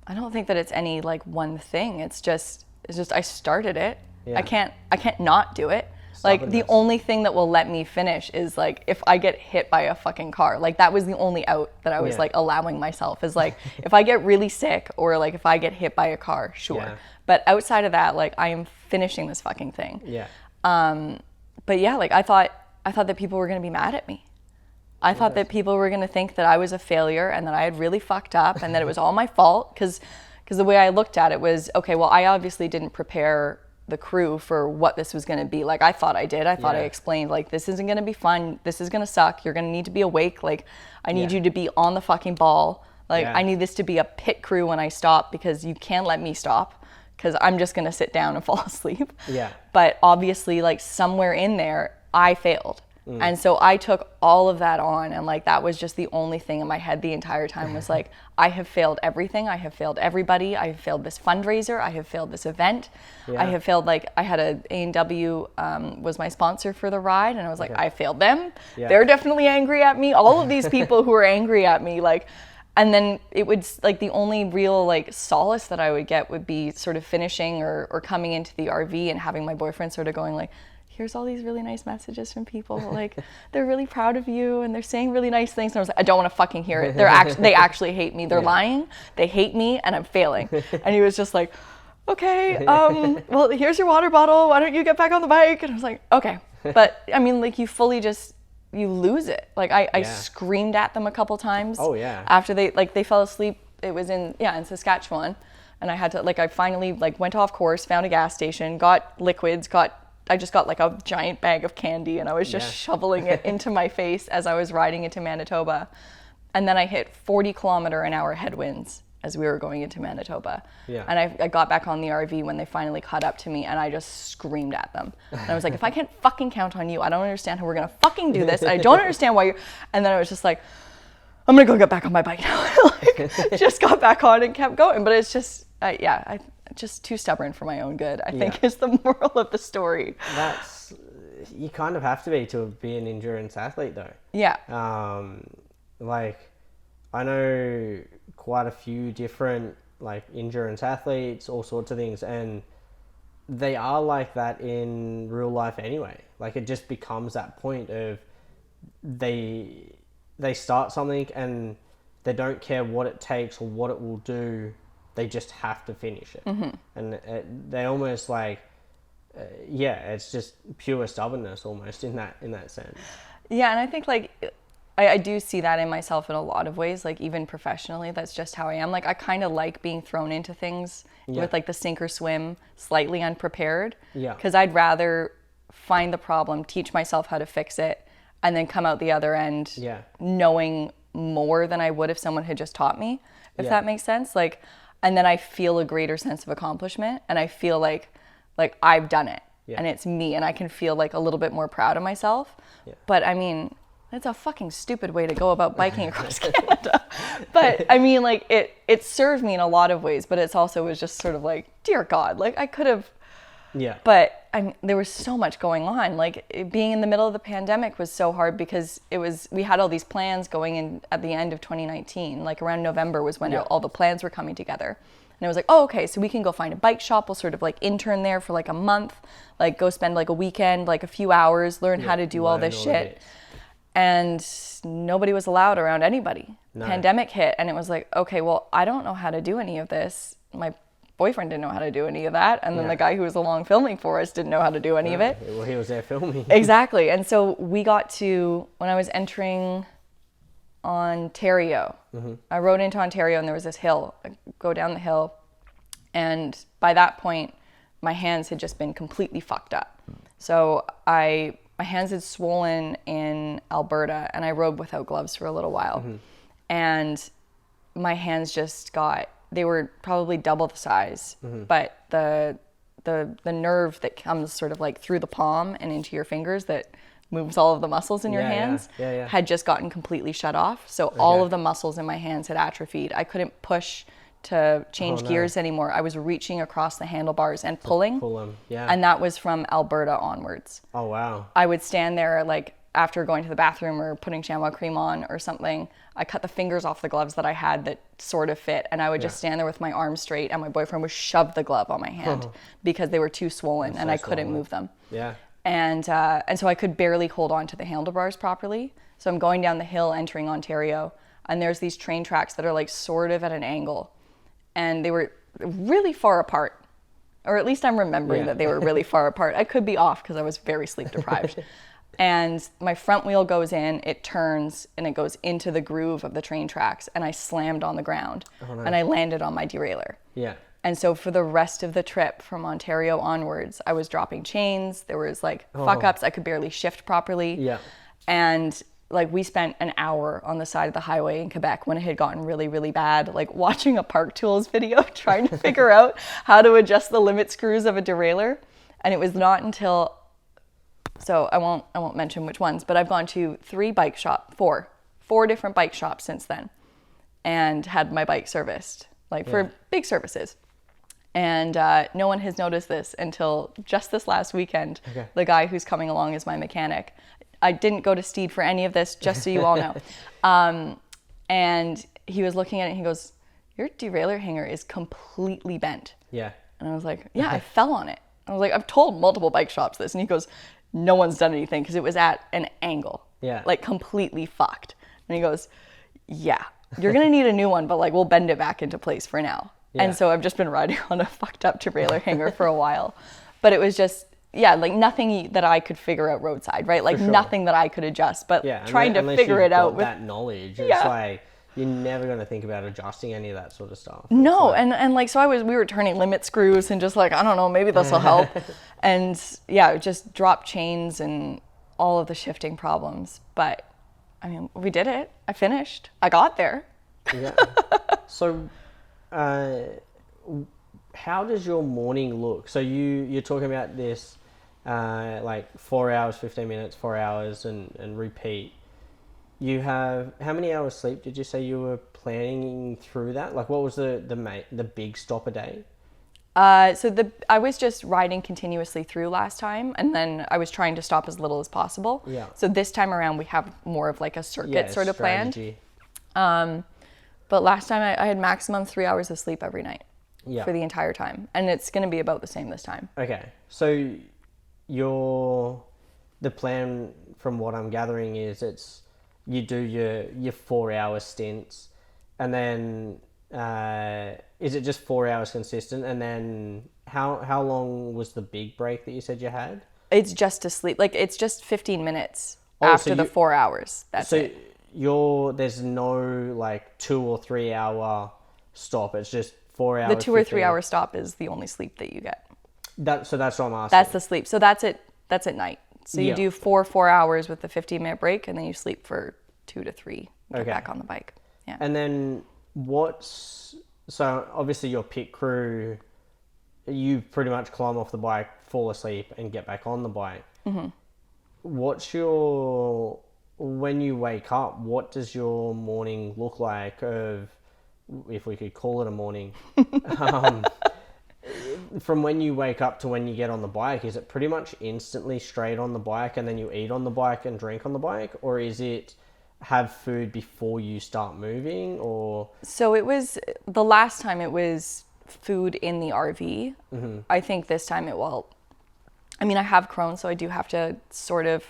S2: I don't think that it's any like one thing. It's just I started it.
S1: Yeah.
S2: I can't not do it. Like the
S1: Stubbornness.
S2: only thing that will let me finish is like if I get hit by a fucking car. Like that was the only out that I was
S1: Yeah.
S2: like allowing myself is like if I get really sick or like if I get hit by a car, sure.
S1: Yeah.
S2: But outside of that, like I am finishing this fucking thing.
S1: Yeah.
S2: But yeah, like I thought that people were gonna be mad at me. I thought that people were gonna think that I was a failure and that I had really fucked up and that it was all my fault because the way I looked at it was, okay, well, I obviously didn't prepare the crew for what this was gonna be. Like I thought I did. I thought I
S1: Yeah.
S2: explained like this isn't gonna be fun. This is gonna suck. You're gonna need to be awake. Like I need
S1: Yeah.
S2: you to be on the fucking ball. Like
S1: Yeah.
S2: I need this to be a pit crew when I stop because you can't let me stop because I'm just gonna sit down and fall asleep.
S1: Yeah.
S2: But obviously, like somewhere in there, I failed. And so I took all of that on, and like that was just the only thing in my head the entire time was like, I have failed everything. I have failed everybody. I have failed this fundraiser. I have failed this event.
S1: Yeah.
S2: I have failed, like I had A&W was my sponsor for the ride, and I was like, I failed them.
S1: Yeah.
S2: They're definitely angry at me. All of these people who are angry at me, like, and then it would like the only real like solace that I would get would be sort of finishing or coming into the RV and having my boyfriend sort of going like, here's all these really nice messages from people. Like they're really proud of you and they're saying really nice things. And I was like, I don't want to fucking hear it. They actually hate me. They're lying. They hate me and I'm failing. And he was just like, okay, well, here's your water bottle. Why don't you get back on the bike? And I was like, okay. But I mean, like you fully just, you lose it. Like I screamed at them a couple times.
S1: Oh yeah.
S2: After they fell asleep. It was in Saskatchewan. And I had to, like, I finally like went off course, found a gas station, got liquids, I just got like a giant bag of candy and I was just shoveling it into my face as I was riding into Manitoba. And then I hit 40-kilometer-an-hour headwinds as we were going into Manitoba.
S1: Yeah.
S2: And I got back on the RV when they finally caught up to me and I just screamed at them. And I was like, if I can't fucking count on you, I don't understand how we're gonna fucking do this. I don't understand why you're, and then I was just like, I'm gonna go get back on my bike now. Like, just got back on and kept going. But it's just, I'm just too stubborn for my own good, I think is the moral of the story.
S1: That's, you kind of have to be an endurance athlete though.
S2: Yeah.
S1: Like I know quite a few different like endurance athletes, all sorts of things, and they are like that in real life anyway. Like it just becomes that point of they start something and they don't care what it takes or what it will do. They just have to finish it. Mm-hmm. And they almost like, it's just pure stubbornness almost in that sense.
S2: Yeah, and I think like I do see that in myself in a lot of ways, like even professionally, that's just how I am. Like I kind of like being thrown into things with like the sink or swim, slightly unprepared. Yeah. Because I'd rather find the problem, teach myself how to fix it, and then come out the other end knowing more than I would if someone had just taught me, if that makes sense. Like, and then I feel a greater sense of accomplishment and I feel like I've done it and it's me and I can feel like a little bit more proud of myself. Yeah. But I mean, it's a fucking stupid way to go about biking across Canada. But I mean, like it served me in a lot of ways, but it's also was just sort of like, dear God, like I could have. Yeah. But I mean, there was so much going on. Like being in the middle of the pandemic was so hard because we had all these plans going in at the end of 2019. Like around November was when all the plans were coming together. And it was like, oh, okay, so we can go find a bike shop. We'll sort of like intern there for like a month, like go spend like a weekend, like a few hours, learn how to do all this shit. And nobody was allowed around anybody. No. Pandemic hit and it was like, okay, well, I don't know how to do any of this. My boyfriend didn't know how to do any of that. And then the guy who was along filming for us didn't know how to do any of it.
S1: Well, he was there filming.
S2: Exactly. And so we got to, when I was entering Ontario, I rode into Ontario and there was this hill. I go down the hill. And by that point, my hands had just been completely fucked up. So my hands had swollen in Alberta, and I rode without gloves for a little while. And my hands just they were probably double the size, but the nerve that comes sort of like through the palm and into your fingers that moves all of the muscles in your hands had just gotten completely shut off. So all of the muscles in my hands had atrophied. I couldn't push to change gears anymore. I was reaching across the handlebars and pulling.
S1: Pull them,
S2: And that was from Alberta onwards.
S1: Oh, wow.
S2: I would stand there like after going to the bathroom or putting chamois cream on or something. I cut the fingers off the gloves that I had that sort of fit, and I would just stand there with my arms straight, and my boyfriend would shove the glove on my hand because they were too swollen and I couldn't move them.
S1: Yeah.
S2: And so I could barely hold on to the handlebars properly. So I'm going down the hill entering Ontario, and there's these train tracks that are like sort of at an angle, and they were really far apart, or at least I'm remembering that they were really far apart. I could be off because I was very sleep deprived. And my front wheel goes in, it turns, and it goes into the groove of the train tracks, and I slammed on the ground, and I landed on my derailleur.
S1: Yeah.
S2: And so for the rest of the trip from Ontario onwards, I was dropping chains. There was like fuck ups. I could barely shift properly.
S1: Yeah.
S2: And like we spent an hour on the side of the highway in Quebec when it had gotten really, really bad, like watching a Park Tools video, trying to figure out how to adjust the limit screws of a derailleur. And it was not until, so I won't mention which ones, but I've gone to four different bike shops since then, and had my bike serviced, like for big services. And no one has noticed this until just this last weekend. Okay. The guy who's coming along as my mechanic. I didn't go to Steed for any of this, just so you all know. And he was looking at it and he goes, "Your derailleur hanger is completely bent."
S1: Yeah.
S2: And I was like, "Yeah, I fell on it." I was like, "I've told multiple bike shops this." And he goes, "No one's done anything because it was at an angle."
S1: Yeah.
S2: Like completely fucked. And he goes, "Yeah, you're going to need a new one, but like we'll bend it back into place for now." Yeah. And so I've just been riding on a fucked up derailleur hanger for a while. But it was just, like nothing that I could figure out roadside, right? Like nothing that I could adjust, but trying to figure it out with
S1: that knowledge. It's like you're never going to think about adjusting any of that sort of stuff.
S2: No, like, and like so we were turning limit screws and just like, I don't know, maybe this will help. And just drop chains and all of the shifting problems. But I mean, we did it. I finished. I got there.
S1: Yeah. So how does your morning look? So you're talking about this like 4 hours, 15 minutes, 4 hours and repeat. You have, how many hours sleep did you say you were planning through that? Like what was the big stop a day?
S2: I was just riding continuously through last time, and then I was trying to stop as little as possible.
S1: Yeah.
S2: So this time around we have more of like a circuit sort of
S1: strategy.
S2: Planned. But last time I had maximum 3 hours of sleep every night for the entire time. And it's going to be about the same this time.
S1: Okay. So the plan from what I'm gathering is you do your 4 hour stints, and then is it just 4 hours consistent? And then how long was the big break that you said you had?
S2: It's just to sleep. Like it's just 15 minutes after the 4 hours. That's it.
S1: There's no like 2 or 3 hour stop. It's just 4 hours.
S2: The 2 or 3 hour stop is the only sleep that you get.
S1: So that's what I'm asking.
S2: That's the sleep. So that's it. That's at night. So you do 4 hours with the 15-minute break, and then you sleep for 2 to 3. Get back on the bike. Yeah.
S1: And then so obviously your pit crew, you pretty much climb off the bike, fall asleep, and get back on the bike. Mm-hmm. When you wake up, what does your morning look like, if we could call it a morning? From when you wake up to when you get on the bike, is it pretty much instantly straight on the bike and then you eat on the bike and drink on the bike? Or is it have food before you start moving? Or
S2: so it was, the last time it was food in the RV. Mm-hmm. I think this time I have Crohn's, so I do have to sort of,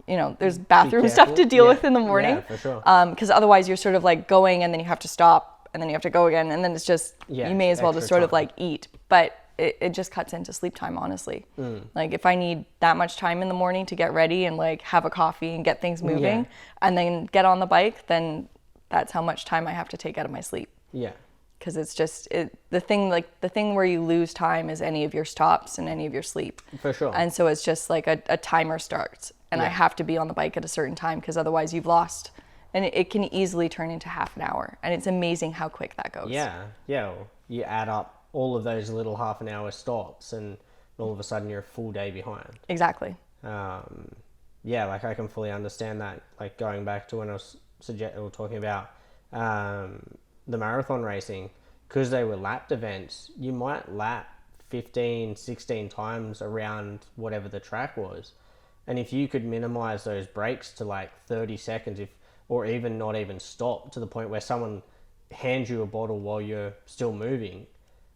S2: there's bathroom stuff to deal with in the morning.
S1: Yeah, for sure.
S2: Because otherwise you're sort of like going and then you have to stop and then you have to go again, and then it's just, you may as well just sort of like eat. But it just cuts into sleep time, honestly. Like if I need that much time in the morning to get ready and like have a coffee and get things moving and then get on the bike, then that's how much time I have to take out of my sleep.
S1: Yeah.
S2: because it's just the thing where you lose time is any of your stops and any of your sleep.
S1: For sure.
S2: And so it's just like a timer starts, and I have to be on the bike at a certain time, because otherwise you've lost, and it can easily turn into half an hour, and it's amazing how quick that goes.
S1: Yeah. Well, you add up all of those little half an hour stops, and all of a sudden you're a full day behind.
S2: Exactly.
S1: Yeah, like I can fully understand that. Like going back to when I was talking about the marathon racing, because they were lapped events, you might lap 15, 16 times around whatever the track was. And if you could minimize those breaks to like 30 seconds, or even not even stop, to the point where someone hands you a bottle while you're still moving,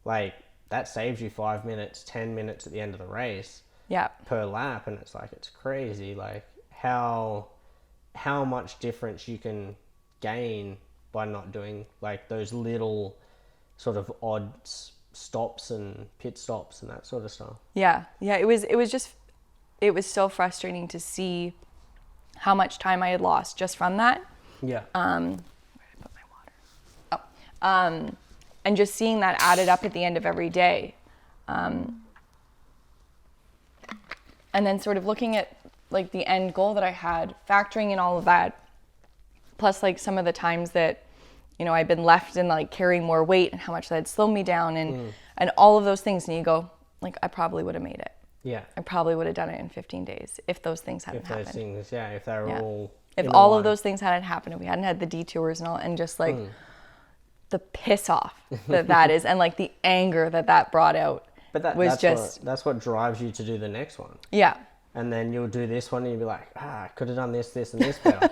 S1: like that saves you 5 minutes, 10 minutes at the end of the race per lap. And it's like, it's crazy, like how much difference you can gain by not doing like those little sort of odd stops and pit stops and that sort of stuff.
S2: Yeah. It was so frustrating to see how much time I had lost just from that.
S1: Yeah.
S2: Where did I put my water? And just seeing that added up at the end of every day. And then sort of looking at like the end goal that I had, factoring in all of that, plus like some of the times that, you know, I've been left and like carrying more weight, and how much that had slowed me down, and all of those things. And you go, like, I probably would have made it.
S1: Yeah.
S2: I probably would have done it in 15 days if those things hadn't happened.
S1: If they were all...
S2: If all of those things hadn't happened, and we hadn't had the detours and all, and just like the piss off that is, and like the anger that brought out. But that's what drives you to do the next one. Yeah.
S1: And then you'll do this one and you'll be like, I could have done this, and this better.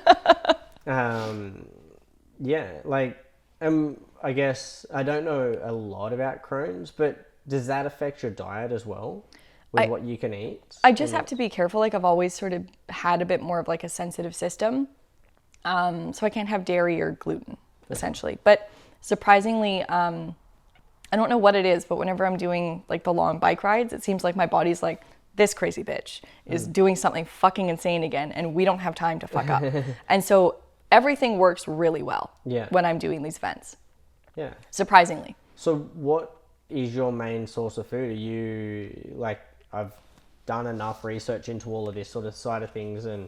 S1: Yeah, like, I guess I don't know a lot about Crohn's, but does that affect your diet as well? With what you can eat?
S2: I just have to be careful. Like, I've always sort of had a bit more of like a sensitive system. So I can't have dairy or gluten, essentially. But surprisingly, I don't know what it is, but whenever I'm doing like the long bike rides, it seems like my body's like, this crazy bitch is doing something fucking insane again, and we don't have time to fuck up. And so everything works really well when I'm doing these events. Yeah. Surprisingly.
S1: So what is your main source of food? Are you like... I've done enough research into all of this sort of side of things, and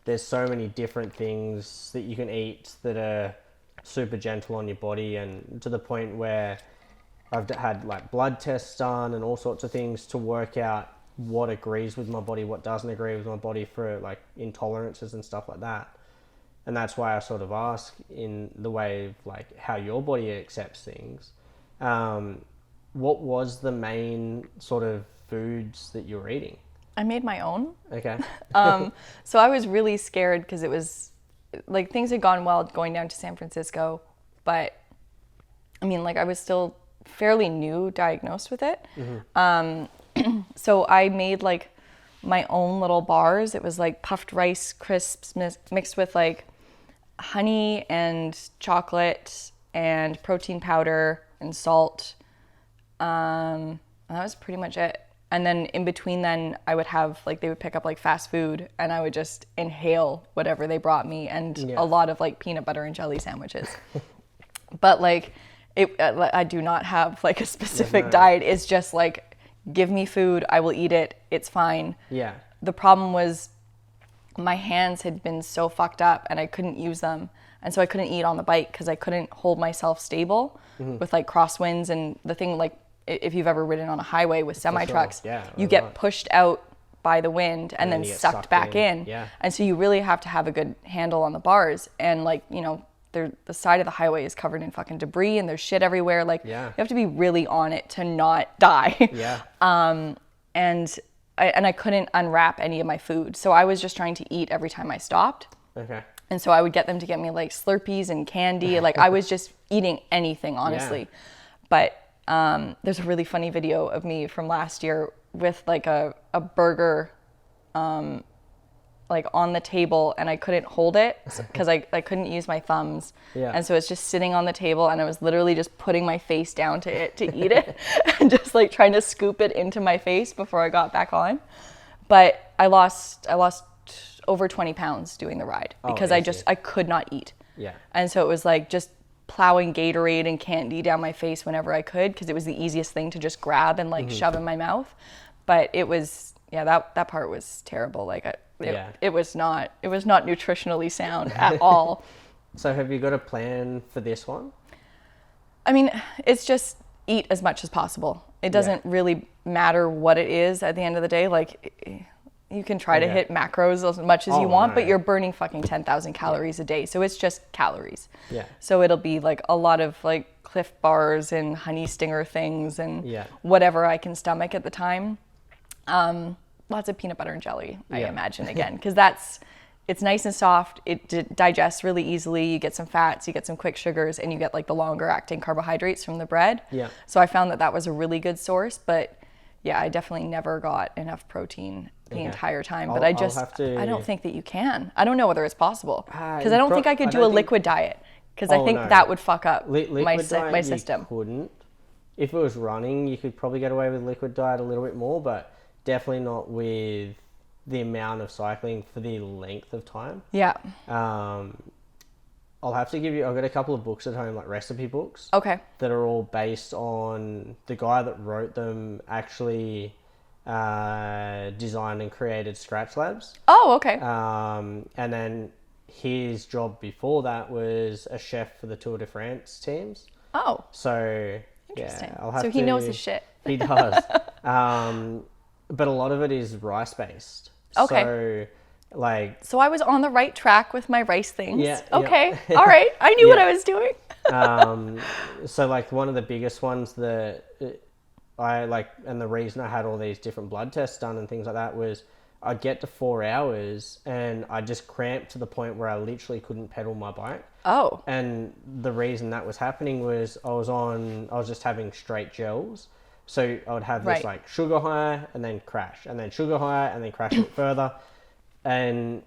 S1: there's so many different things that you can eat that are super gentle on your body, and to the point where I've had like blood tests done and all sorts of things to work out what agrees with my body, what doesn't agree with my body, for like intolerances and stuff like that. And that's why I sort of ask in the way of like how your body accepts things. What was the main sort of foods that you were eating?
S2: I made my own.
S1: Okay.
S2: So I was really scared, because it was like things had gone well going down to San Francisco, but I mean, like, I was still fairly new diagnosed with it. So I made like my own little bars. It was like puffed rice crisps mixed with like honey and chocolate and protein powder and salt. And that was pretty much it. And then in between then I would have like, they would pick up like fast food, and I would just inhale whatever they brought me, and a lot of like peanut butter and jelly sandwiches. But like I do not have like a specific diet. It's just like, give me food, I will eat it, it's fine. Yeah. The problem was my hands had been so fucked up and I couldn't use them. And so I couldn't eat on the bike because I couldn't hold myself stable with like crosswinds. And the thing, like, if you've ever ridden on a highway with semi-trucks, you get pushed out by the wind and then sucked back in. Yeah. And so you really have to have a good handle on the bars. And like, you know, the side of the highway is covered in fucking debris and there's shit everywhere. Like, you have to be really on it to not die. Yeah. And I couldn't unwrap any of my food. So I was just trying to eat every time I stopped. Okay. And so I would get them to get me like Slurpees and candy. Like, I was just eating anything, honestly. Yeah. But there's a really funny video of me from last year with like a burger like on the table, and I couldn't hold it because I couldn't use my thumbs. Yeah. And so it's just sitting on the table, and I was literally just putting my face down to it to eat it and just like trying to scoop it into my face before I got back on. But I lost over 20 pounds doing the ride because I could not eat. Yeah. And so it was like just plowing Gatorade and candy down my face whenever I could, because it was the easiest thing to just grab and like shove in my mouth. But it was, that part was terrible. Like it was not nutritionally sound at all.
S1: So have you got a plan for this one?
S2: I mean, it's just eat as much as possible. It doesn't really matter what it is at the end of the day. Like, you can try to hit macros as much as you want, but you're burning fucking 10,000 calories a day. So it's just calories. Yeah. So it'll be like a lot of like Cliff bars and honey stinger things and whatever I can stomach at the time. Lots of peanut butter and jelly, I imagine, again, because it's nice and soft. It digests really easily. You get some fats, you get some quick sugars, and you get like the longer acting carbohydrates from the bread. Yeah. So I found that was a really good source, but I definitely never got enough protein the entire time. But I don't think that you can. I don't know whether it's possible, because I don't think I could do a liquid diet, because I think that would fuck up my system.
S1: You couldn't. If it was running, you could probably get away with liquid diet a little bit more, but definitely not with the amount of cycling for the length of time. Yeah. I'll have to give you, I've got a couple of books at home, like recipe books. Okay. That are all based on the guy that wrote them actually designed and created Scratch Labs.
S2: Oh, okay.
S1: And then his job before that was a chef for the Tour de France teams.
S2: Oh.
S1: So,
S2: interesting. So he knows his shit.
S1: He does. But a lot of it is rice based. Okay. So
S2: I was on the right track with my rice things. Yeah. Okay. Yeah. All right. I knew what I was doing.
S1: So like one of the biggest ones that I like, and the reason I had all these different blood tests done and things like that was I'd get to 4 hours and I just cramped to the point where I literally couldn't pedal my bike. Oh. And the reason that was happening was I was just having straight gels. So I would have this like sugar high and then crash, and then sugar high and then crash a bit further. And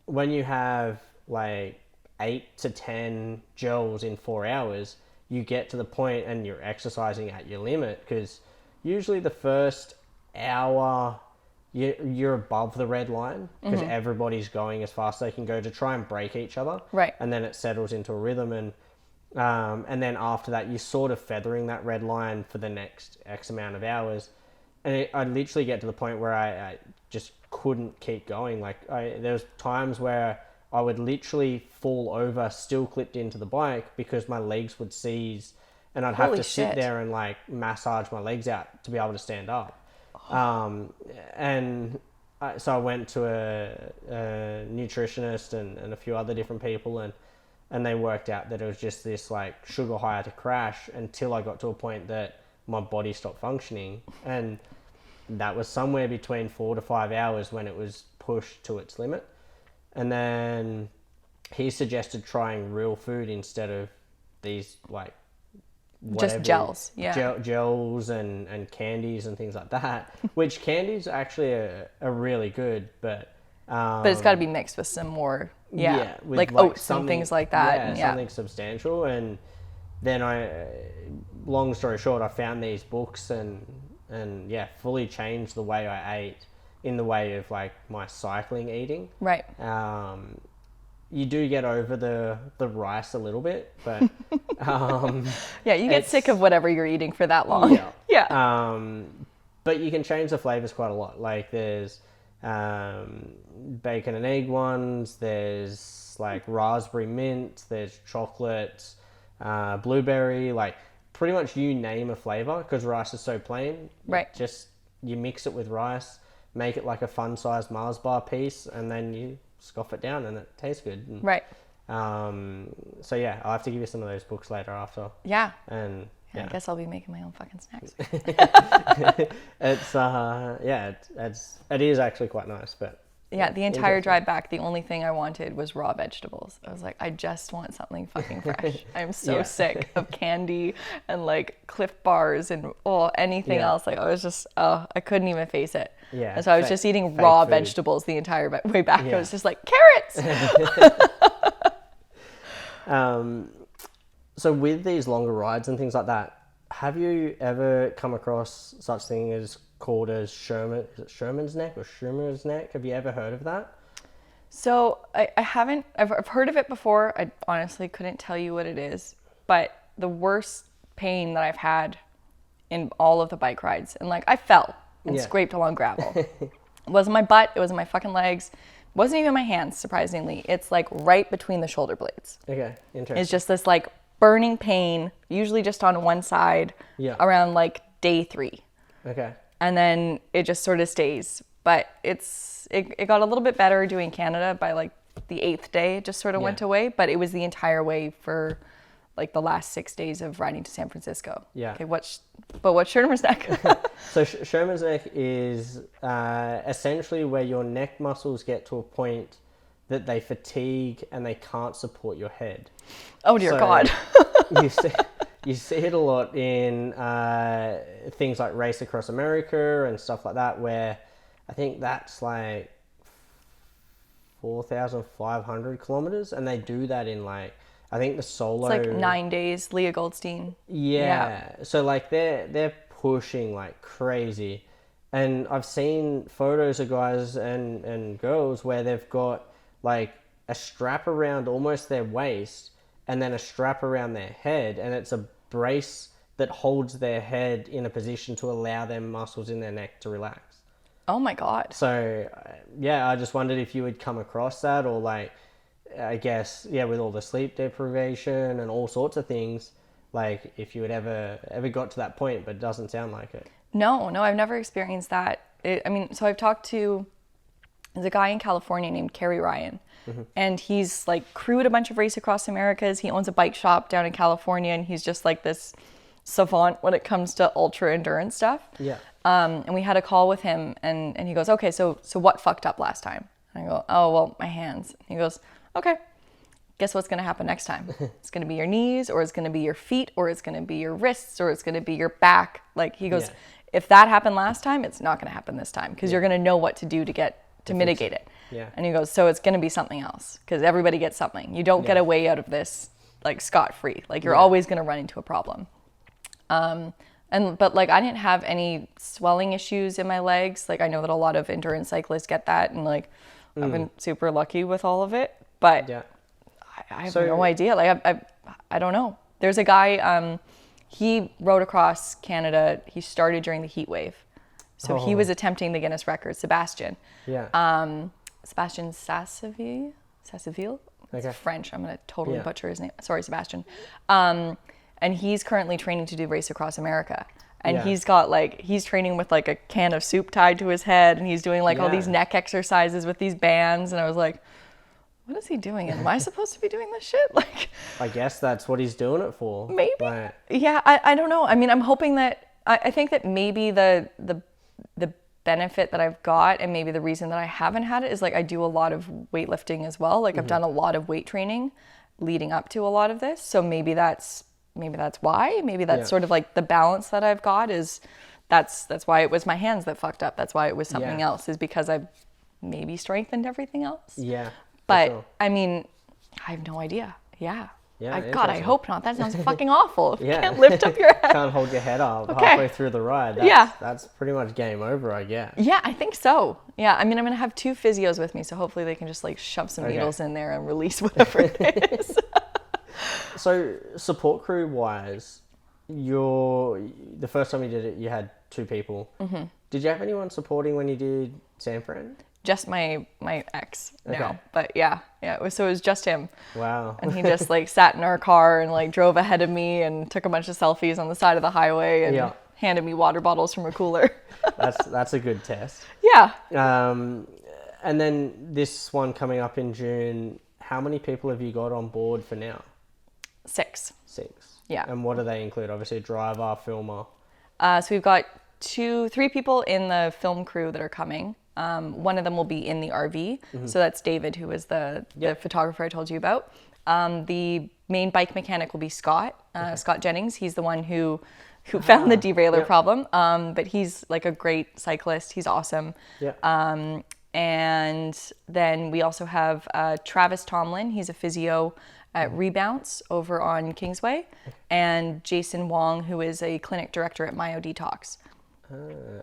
S1: when you have like 8 to 10 gels in 4 hours, you get to the point and you're exercising at your limit, because usually the first hour you're above the red line because everybody's going as fast as they can go to try and break each other. Right. And then it settles into a rhythm, and then after that, you're sort of feathering that red line for the next X amount of hours. And I'd literally get to the point where I just couldn't keep going. Like there was times where I would literally fall over, still clipped into the bike, because my legs would seize, and I'd have to sit there and like massage my legs out to be able to stand up. So I went to a nutritionist and a few other different people, and they worked out that it was just this like sugar high to crash, until I got to a point that my body stopped functioning. And that was somewhere between 4 to 5 hours when it was pushed to its limit. And then he suggested trying real food instead of these like
S2: just gels,
S1: gels and candies and things like that. Which candies actually are really good, but
S2: it's got to be mixed with some more, with like oats and things like that.
S1: Something substantial. And then long story short, I found these books and fully changed the way I ate, in the way of like my cycling eating. Right. You do get over the rice a little bit, but
S2: you get sick of whatever you're eating for that long. Yeah.
S1: But you can change the flavors quite a lot. Like there's bacon and egg ones, there's like raspberry mint, there's chocolate, blueberry, like pretty much you name a flavor, because rice is so plain. Right. Just you mix it with rice, make it like a fun sized Mars bar piece, and then you scoff it down and it tastes good. And,
S2: right.
S1: So yeah, I'll have to give you some of those books later after.
S2: Yeah.
S1: And
S2: I guess I'll be making my own fucking snacks.
S1: It is actually quite nice, but
S2: yeah, the entire drive back, the only thing I wanted was raw vegetables. I was like, I just want something fucking fresh. I'm so sick of candy and like Cliff bars and anything else. Like I was just, I couldn't even face it. Yeah. And so I was just eating raw vegetables the entire way back. Yeah. I was just like, carrots!
S1: So with these longer rides and things like that, have you ever come across such thing as called as Sherman's neck or Schumer's neck? Have you ever heard of that?
S2: So I haven't. I've heard of it before. I honestly couldn't tell you what it is, but the worst pain that I've had in all of the bike rides, and like I fell and scraped along gravel. It wasn't my butt, it wasn't my fucking legs, it wasn't even my hands, surprisingly. It's like right between the shoulder blades.
S1: Okay, interesting.
S2: It's just this like burning pain, usually just on one side, around like day 3.
S1: Okay.
S2: And then it just sort of stays. But it got a little bit better doing Canada by like the 8th day. It just sort of went away. But it was the entire way for like the last 6 days of riding to San Francisco.
S1: Yeah.
S2: Okay, what's Schirmer's neck?
S1: So Schirmer's neck is essentially where your neck muscles get to a point that they fatigue and they can't support your head.
S2: Oh dear God.
S1: you see it a lot in things like Race Across America and stuff like that, where I think that's like 4,500 kilometers, and they do that in like, I think the solo.
S2: It's like 9 days, Leah Goldstein.
S1: Yeah. So like they're pushing like crazy, and I've seen photos of guys and girls where they've got like a strap around almost their waist and then a strap around their head, and it's a brace that holds their head in a position to allow their muscles in their neck to relax.
S2: Oh my God.
S1: So yeah, I just wondered if you would come across that, or like, I guess, with all the sleep deprivation and all sorts of things, like if you had ever got to that point, but it doesn't sound like it.
S2: No, I've never experienced that. So I've talked to, there's a guy in California named Kerry Ryan, and he's like crewed a bunch of Race Across Americas. He owns a bike shop down in California, and he's just like this savant when it comes to ultra endurance stuff.
S1: Yeah.
S2: And we had a call with him, and he goes, okay, so what fucked up last time? And I go, oh, well, my hands. And he goes, okay, guess what's going to happen next time? It's going to be your knees, or it's going to be your feet, or it's going to be your wrists, or it's going to be your back. Like he goes, if that happened last time, it's not going to happen this time, because you're going to know what to do to mitigate it.
S1: Yeah.
S2: And he goes, so it's going to be something else, because everybody gets something. You don't get a way out of this like scot-free. Like you're always going to run into a problem. But like I didn't have any swelling issues in my legs. Like I know that a lot of endurance cyclists get that, and like I've been super lucky with all of it. But I have no idea. Like I don't know. There's a guy. He rode across Canada. He started during the heat wave, so he was attempting the Guinness Records. Sebastian.
S1: Yeah.
S2: Sebastian Sasseville. It's French. I'm gonna totally butcher his name. Sorry, Sebastian. And he's currently training to do Race Across America. And he's training with like a can of soup tied to his head, and he's doing like all these neck exercises with these bands. And I was like, what is he doing? Am I supposed to be doing this shit? Like,
S1: I guess that's what he's doing it for.
S2: Maybe.
S1: But...
S2: Yeah, I don't know. I mean, I'm hoping that, I think that maybe the benefit that I've got, and maybe the reason that I haven't had it, is like I do a lot of weightlifting as well. Like I've done a lot of weight training leading up to a lot of this. So maybe that's why. Maybe that's sort of like the balance that I've got, is that's why it was my hands that fucked up. That's why it was something else, is because I've maybe strengthened everything else.
S1: Yeah.
S2: But
S1: sure.
S2: I mean, I have no idea. Yeah.
S1: God,
S2: I hope not. That sounds fucking awful. You
S1: Yeah.
S2: can't lift up your head.
S1: Can't hold your head up halfway through the ride. That's pretty much game over, I guess.
S2: Yeah, I think so. Yeah, I mean, I'm going to have 2 physios with me, so hopefully they can just like shove some needles in there and release whatever it is.
S1: So support crew wise, the first time you did it, you had 2 people. Mm-hmm. Did you have anyone supporting when you did San Fran?
S2: Just my ex now, but it was just him.
S1: Wow.
S2: And he just like sat in our car and like drove ahead of me and took a bunch of selfies on the side of the highway and handed me water bottles from a cooler.
S1: That's a good test.
S2: Yeah.
S1: And then this one coming up in June, how many people have you got on board for now?
S2: 6. Yeah.
S1: And what do they include? Obviously a driver, filmer.
S2: So we've got 3 people in the film crew that are coming. One of them will be in the RV. So that's David, who is the photographer I told you about. The main bike mechanic will be Scott, Scott Jennings. He's the one who found the derailleur problem. But he's like a great cyclist. He's awesome.
S1: Yeah.
S2: And then we also have Travis Tomlin. He's a physio at Rebounce over on Kingsway. And Jason Wong, who is a clinic director at Myo Detox.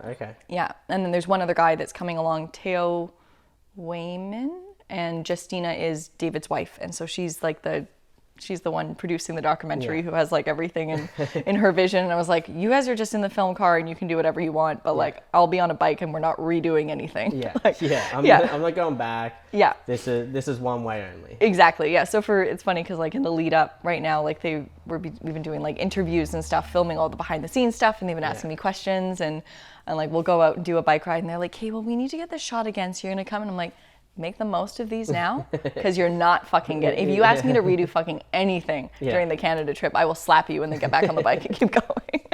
S1: Okay.
S2: Yeah, and then there's one other guy that's coming along, Teo Wayman, and Justina is David's wife, and so she's like the she's the one producing the documentary who has like everything in her vision. And I was like, you guys are just in the film car and you can do whatever you want, but like I'll be on a bike and we're not redoing anything.
S1: I'm not going back. This is one way only.
S2: Exactly. Yeah. So it's funny because like in the lead up right now, like we've been doing like interviews and stuff, filming all the behind the scenes stuff, and they've been asking me questions, and like we'll go out and do a bike ride and they're like, hey, well, we need to get this shot again, so you're gonna come. And I'm like, make the most of these now, because you're not fucking getting. If you ask me to redo fucking anything during the Canada trip, I will slap you and then get back on the bike and keep going.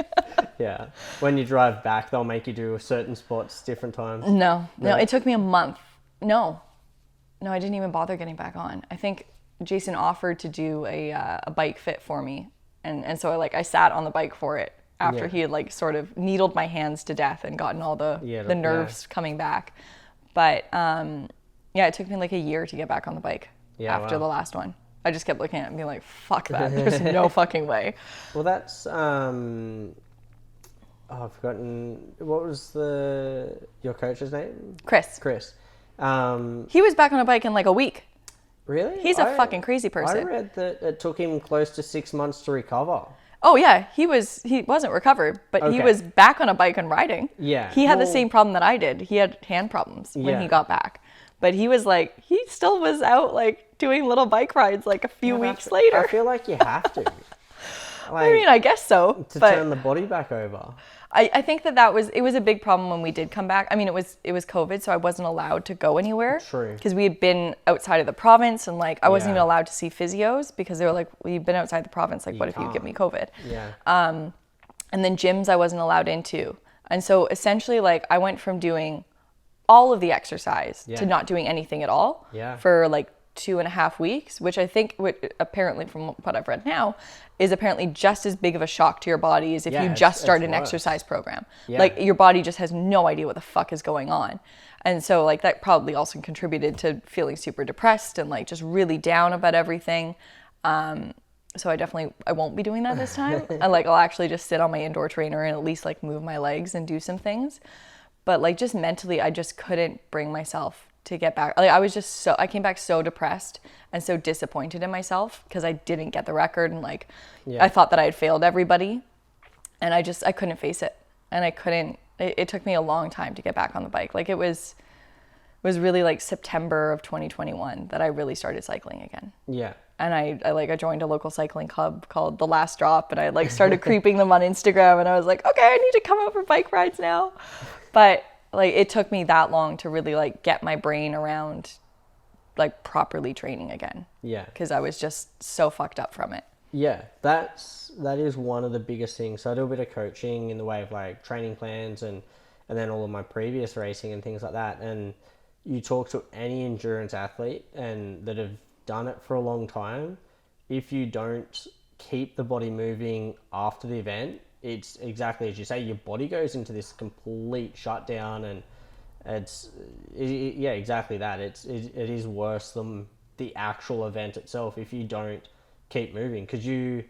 S1: Yeah. When you drive back, they'll make you do certain spots different times.
S2: No, it took me a month. No, I didn't even bother getting back on. I think Jason offered to do a bike fit for me, and so I sat on the bike for it after he had like sort of needled my hands to death and gotten all the nerves coming back. But it took me like a year to get back on the bike after the last one. I just kept looking at it and being like, fuck that. There's no fucking way.
S1: Well, that's, I've forgotten, what was your coach's name?
S2: Chris. He was back on a bike in like a week.
S1: Really?
S2: He's a fucking crazy person.
S1: I read that it took him close to 6 months to recover.
S2: Oh yeah, he wasn't recovered, but he was back on a bike and riding.
S1: Yeah.
S2: He had the same problem that I did. He had hand problems when he got back. But he was like, he still was out like doing little bike rides like a few weeks later.
S1: I feel like you have to.
S2: I mean, I guess so.
S1: To turn the body back over.
S2: I think it was a big problem when we did come back. I mean, it was COVID, so I wasn't allowed to go anywhere.
S1: True.
S2: Because we had been outside of the province, and like I wasn't even allowed to see physios because they were like, well, you've been outside the province. Like, what if you give me COVID?
S1: Yeah.
S2: And then gyms I wasn't allowed into. And so essentially, like, I went from doing all of the exercise to not doing anything at all for like 2.5 weeks, which I think apparently from what I've read now is apparently just as big of a shock to your body as if you just started an exercise program. Like your body just has no idea what the fuck is going on. And so like that probably also contributed to feeling super depressed and like just really down about everything. So I won't be doing that this time. And like I'll actually just sit on my indoor trainer and at least like move my legs and do some things. But like just mentally, I just couldn't bring myself to get back. Like I came back so depressed and so disappointed in myself because I didn't get the record, and like I thought that I had failed everybody, and I couldn't face it. And it took me a long time to get back on the bike. Like it was really like September of 2021 that I really started cycling again.
S1: Yeah.
S2: And I joined a local cycling club called The Last Drop, and I like started creeping them on Instagram, and I was like, okay, I need to come out for bike rides now. But like it took me that long to really like get my brain around like properly training again. Yeah. Because I was just so fucked up from it.
S1: Yeah, that is one of the biggest things. So I do a bit of coaching in the way of like training plans and then all of my previous racing and things like that. And you talk to any endurance athlete and that have done it for a long time, if you don't keep the body moving after the event, it's exactly as you say, your body goes into this complete shutdown, and exactly that. It is worse than the actual event itself if you don't keep moving, because you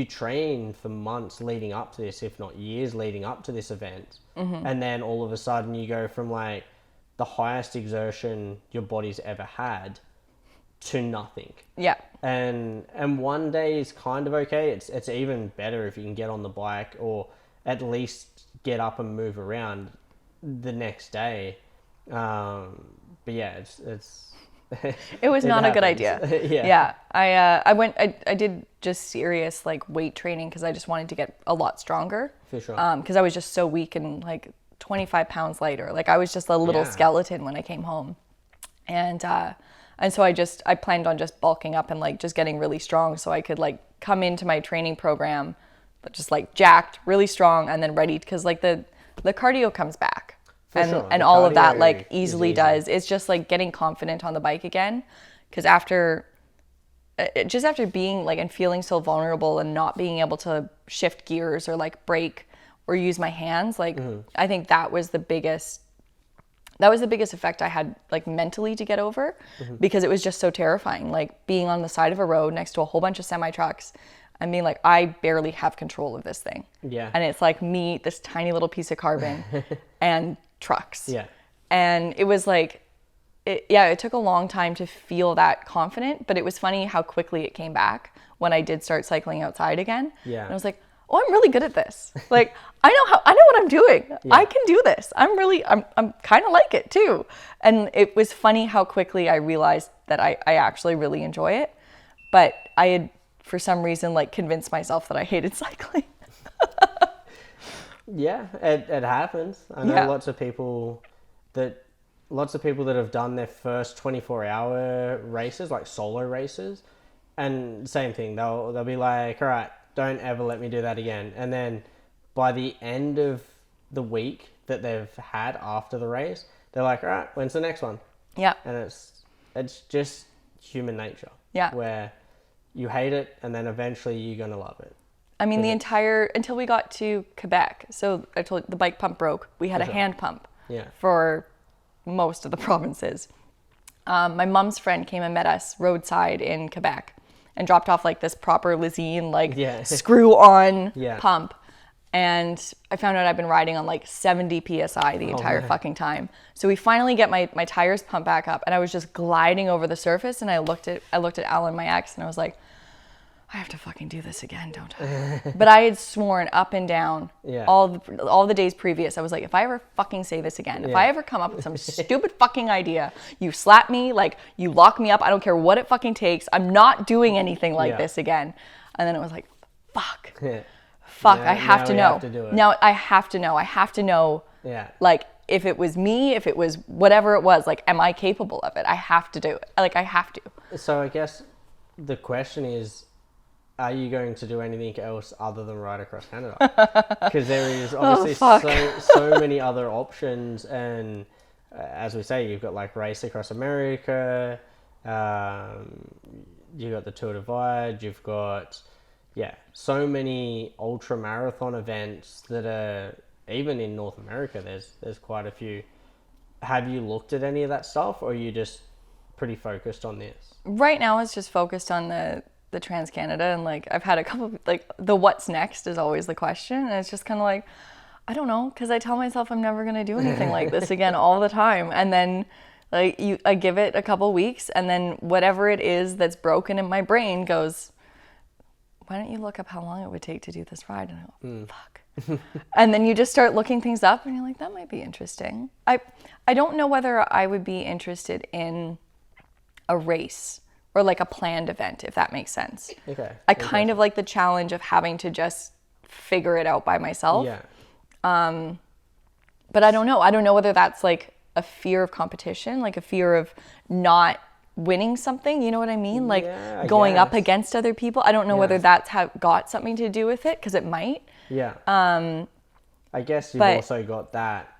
S1: train for months leading up to this, if not years leading up to this event, and then all of a sudden you go from like the highest exertion your body's ever had to nothing.
S2: Yeah.
S1: And one day is kind of okay. It's even better if you can get on the bike or at least get up and move around the next day. But yeah, it's
S2: it was not a good idea. Yeah. I did just serious like weight training because I just wanted to get a lot stronger. For sure. Because I was just so weak and like 25 pounds lighter. Like I was just a little skeleton when I came home. And so I planned on just bulking up and like just getting really strong so I could like come into my training program just like jacked, really strong, and then ready, because like the cardio comes back. And all of that like easily does. It's just like getting confident on the bike again, because after being like and feeling so vulnerable and not being able to shift gears or like brake or use my hands, like I think that was the biggest effect I had like mentally to get over, because it was just so terrifying, like being on the side of a road next to a whole bunch of semi trucks and being like, I barely have control of this thing. Yeah. And it's like me, this tiny little piece of carbon and trucks. Yeah. And it was like, it took a long time to feel that confident, but it was funny how quickly it came back when I did start cycling outside again.
S1: Yeah.
S2: And I was like, oh, I'm really good at this. Like, I know what I'm doing.
S1: Yeah.
S2: I can do this. I'm kind of like it too. And it was funny how quickly I realized that I actually really enjoy it. But I had, for some reason, like convinced myself that I hated cycling.
S1: Yeah, it happens. I know lots of people that have done their first 24-hour races, like solo races, and same thing. They'll be like, all right, don't ever let me do that again. And then by the end of the week that they've had after the race, they're like, all right, when's the next one?
S2: Yeah.
S1: And it's just human nature.
S2: Yeah.
S1: Where you hate it and then eventually you're going to love it.
S2: I mean, until we got to Quebec. So I told you, the bike pump broke. We had a hand pump for most of the provinces. My mom's friend came and met us roadside in Quebec and dropped off like this proper Lizine, like screw on pump. And I found out I've been riding on like 70 PSI the entire fucking time. So we finally get my tires pumped back up and I was just gliding over the surface and I looked at Alan, my ex, and I was like, I have to fucking do this again, don't I? But I had sworn up and down all the days previous. I was like, if I ever fucking say this again, if I ever come up with some stupid fucking idea, you slap me, like you lock me up, I don't care what it fucking takes. I'm not doing anything like this again. And then it was like, fuck. Fuck, I have to know. Now I have to know. I have to know, like, if it was me, if it was whatever it was, like, am I capable of it? I have to do it. Like, I have to.
S1: So I guess the question is, are you going to do anything else other than ride across Canada? Because there is obviously so many other options. And as we say, you've got like race across America. You've got the Tour Divide. You've got, so many ultra marathon events that are, even in North America, there's quite a few. Have you looked at any of that stuff, or are you just pretty focused on this?
S2: Right now it's just focused on the Trans-Canada, and like I've had a couple, like the what's next is always the question, and it's just kind of like, I don't know, because I tell myself I'm never going to do anything like this again all the time, and then like I give it a couple weeks, and then whatever it is that's broken in my brain goes, why don't you look up how long it would take to do this ride? And I go, fuck. And then you just start looking things up and you're like, that might be interesting. I don't know whether I would be interested in a race or like a planned event, if that makes sense.
S1: Okay.
S2: I kind of like the challenge of having to just figure it out by myself.
S1: Yeah.
S2: But I don't know. I don't know whether that's like a fear of competition, like a fear of not winning something, you know what I mean? Like going up against other people. I don't know whether that's got something to do with it, because it might.
S1: Yeah. I guess you've also got that.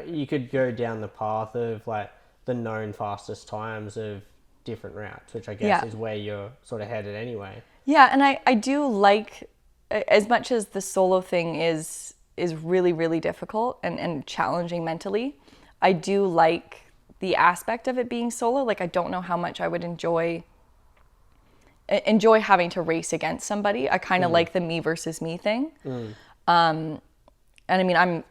S1: You could go down the path of like the known fastest times of different routes, which I guess is where you're sort of headed anyway. Yeah, and I do like, as much as the solo thing is really, really difficult and challenging mentally, I do like the aspect of it being solo. Like, I don't know how much I would enjoy having to race against somebody. I kind of like the me versus me thing. And I mean, I'm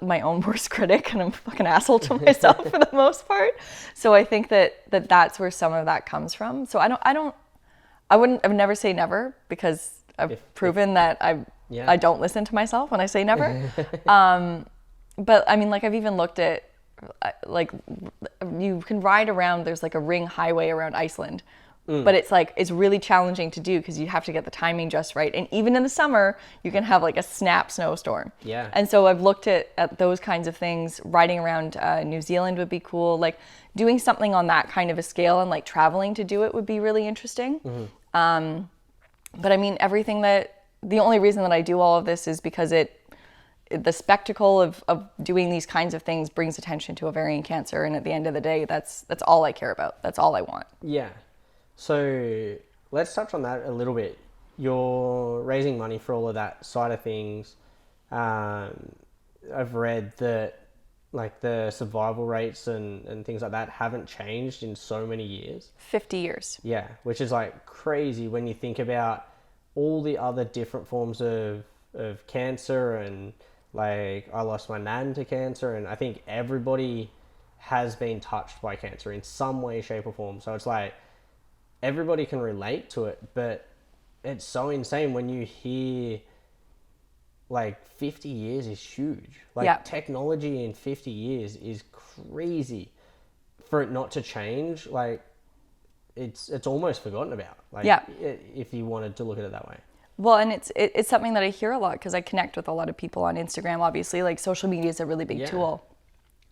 S1: my own worst critic, and I'm a fucking asshole to myself for the most part. So I think that's where some of that comes from. So I would never say never, because I've proven that I don't listen to myself when I say never. But I mean, like, I've even looked at, like, you can ride around, there's like a ring highway around Iceland, but it's really challenging to do because you have to get the timing just right. And even in the summer, you can have like a snap snowstorm. Yeah. And so I've looked at those kinds of things. Riding around New Zealand would be cool. Like, doing something on that kind of a scale and like traveling to do it would be really interesting. But I mean, the only reason that I do all of this is because the spectacle of doing these kinds of things brings attention to ovarian cancer, and at the end of the day, that's all I care about. That's all I want. Yeah. So let's touch on that a little bit. You're raising money for all of that side of things. I've read that like the survival rates and things like that haven't changed in so many years. 50 years. Yeah, which is like crazy when you think about all the other different forms of cancer, and like I lost my nan to cancer, and I think everybody has been touched by cancer in some way, shape or form. So it's like everybody can relate to it, but it's so insane when you hear like 50 years is huge. Like technology in 50 years is crazy. For it not to change, like it's almost forgotten about. Like if you wanted to look at it that way.
S2: Well, and it's something that I hear a lot because I connect with a lot of people on Instagram. Obviously, like social media is a really big tool.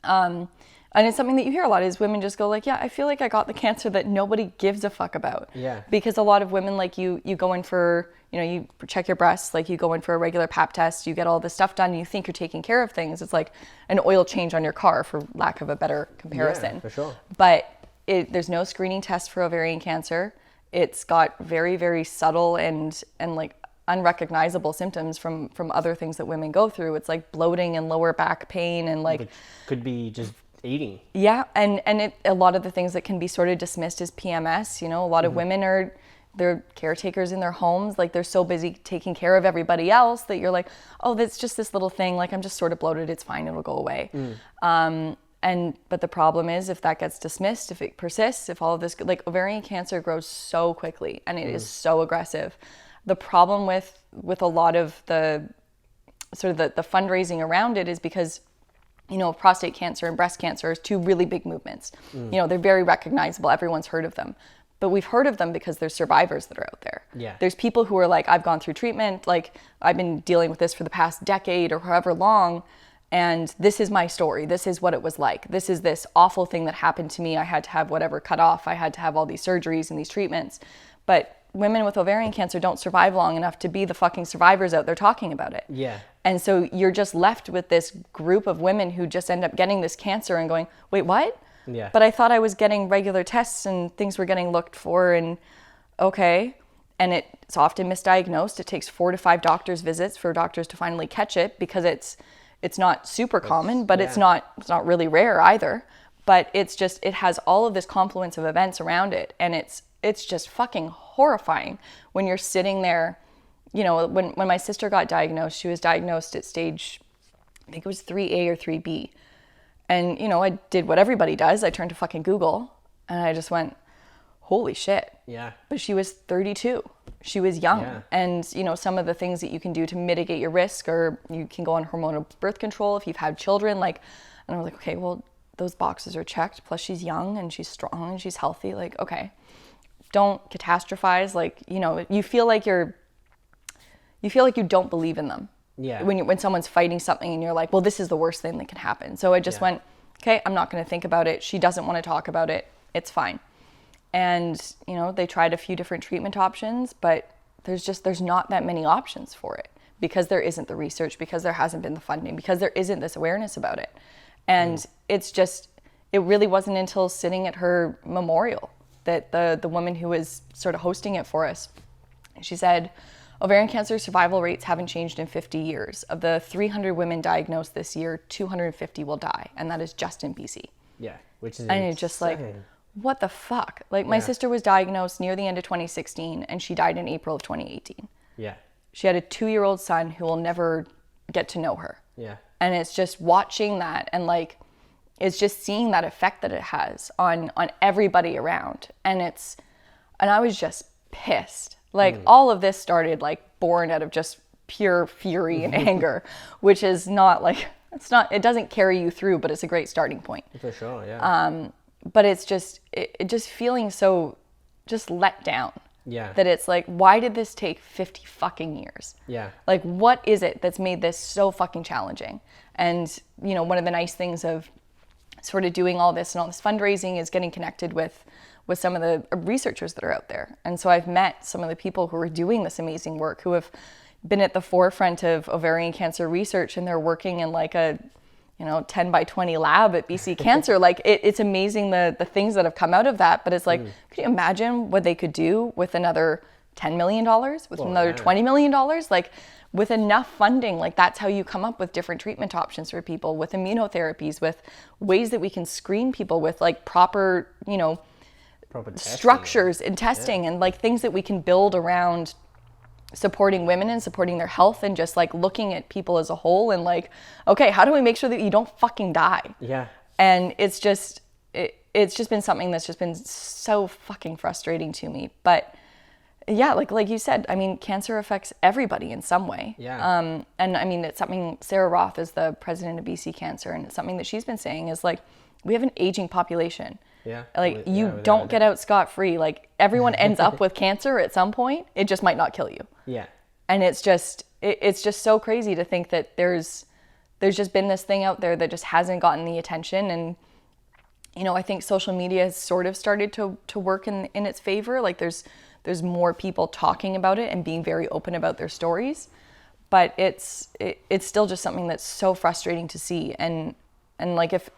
S2: And it's something that you hear a lot is women just go like, yeah, I feel like I got the cancer that nobody gives a fuck about.
S1: Yeah.
S2: Because a lot of women, like you go in for, you know, you check your breasts, like you go in for a regular pap test, you get all this stuff done, and you think you're taking care of things. It's like an oil change on your car, for lack of a better comparison.
S1: Yeah, for sure.
S2: But there's no screening test for ovarian cancer. It's got very, very subtle and like unrecognizable symptoms from other things that women go through. It's like bloating and lower back pain and like...
S1: Which could be just eating.
S2: Yeah, and a lot of the things that can be sort of dismissed as PMS, you know, a lot of women they're caretakers in their homes, like they're so busy taking care of everybody else that you're like, oh, that's just this little thing, like I'm just sort of bloated, it's fine, it'll go away. But the problem is if that gets dismissed, if it persists, if all of this, like ovarian cancer grows so quickly and it is so aggressive. The problem with a lot of the sort of the fundraising around it is because, you know, prostate cancer and breast cancer is two really big movements. You know, they're very recognizable. Everyone's heard of them. But we've heard of them because there's survivors that are out there.
S1: Yeah.
S2: There's people who are like, I've gone through treatment, like I've been dealing with this for the past decade or however long, and this is my story. This is what it was like. This is this awful thing that happened to me. I had to have whatever cut off. I had to have all these surgeries and these treatments. But women with ovarian cancer don't survive long enough to be the fucking survivors out there talking about it.
S1: Yeah.
S2: And so you're just left with this group of women who just end up getting this cancer and going, wait, what?
S1: Yeah.
S2: But I thought I was getting regular tests and things were getting looked for and okay. And it's often misdiagnosed. It takes 4 to 5 doctor's visits for doctors to finally catch it because it's not super common, but it's not really rare either. But it's just, it has all of this confluence of events around it. And it's just fucking horrifying when you're sitting there. You know, when my sister got diagnosed, she was diagnosed at stage, I think it was 3A or 3B. And, you know, I did what everybody does. I turned to fucking Google and I just went, holy shit.
S1: Yeah.
S2: But she was 32. She was young.
S1: Yeah.
S2: And, you know, some of the things that you can do to mitigate your risk, or you can go on hormonal birth control if you've had children. Like, and I was like, okay, well, those boxes are checked. Plus she's young and she's strong and she's healthy. Like, okay, don't catastrophize. Like, you know, you feel like you don't believe in them.
S1: Yeah.
S2: When someone's fighting something and you're like, well, this is the worst thing that can happen. So I just went, okay, I'm not going to think about it. She doesn't want to talk about it. It's fine. And, you know, they tried a few different treatment options, but there's not that many options for it because there isn't the research, because there hasn't been the funding, because there isn't this awareness about it. And it's just, it really wasn't until sitting at her memorial that the woman who was sort of hosting it for us, she said, ovarian cancer survival rates haven't changed in 50 years. Of the 300 women diagnosed this year, 250 will die, and that is just in BC.
S1: Yeah, which is
S2: and it's just like, what the fuck? Like my sister was diagnosed near the end of 2016, and she died in April of 2018.
S1: Yeah.
S2: She had a 2-year-old son who will never get to know her.
S1: Yeah.
S2: And it's just watching that, and like, it's just seeing that effect that it has on everybody around. And I was just pissed. Like all of this started like born out of just pure fury and anger, which is not like, it doesn't carry you through, but it's a great starting point.
S1: For sure, yeah.
S2: But it's just, it just feeling so just let down.
S1: Yeah.
S2: That it's like, why did this take 50 fucking years?
S1: Yeah.
S2: Like, what is it that's made this so fucking challenging? And, you know, one of the nice things of sort of doing all this and all this fundraising is getting connected with some of the researchers that are out there. And so I've met some of the people who are doing this amazing work, who have been at the forefront of ovarian cancer research, and they're working in like a, you know, 10 by 20 lab at BC Cancer. Like it's amazing the things that have come out of that. But it's like, could you imagine what they could do with another $10 million, with another $20 million? Like with enough funding, like that's how you come up with different treatment options for people, with immunotherapies, with ways that we can screen people with like proper, you know, structures and testing and like things that we can build around supporting women and supporting their health, and just like looking at people as a whole and like, okay, how do we make sure that you don't fucking die?
S1: Yeah.
S2: And it's just been something that's just been so fucking frustrating to me. But yeah, like you said, I mean, cancer affects everybody in some way.
S1: Yeah.
S2: And I mean, it's something, Sarah Roth is the president of BC Cancer, and it's something that she's been saying is like, we have an aging population.
S1: Yeah.
S2: Like you don't get out scot-free. Like everyone ends up with cancer at some point. It just might not kill you.
S1: Yeah.
S2: And it's just so crazy to think that there's just been this thing out there that just hasn't gotten the attention. And, you know, I think social media has sort of started to work in its favor. Like there's more people talking about it and being very open about their stories, but it's still just something that's so frustrating to see. And like if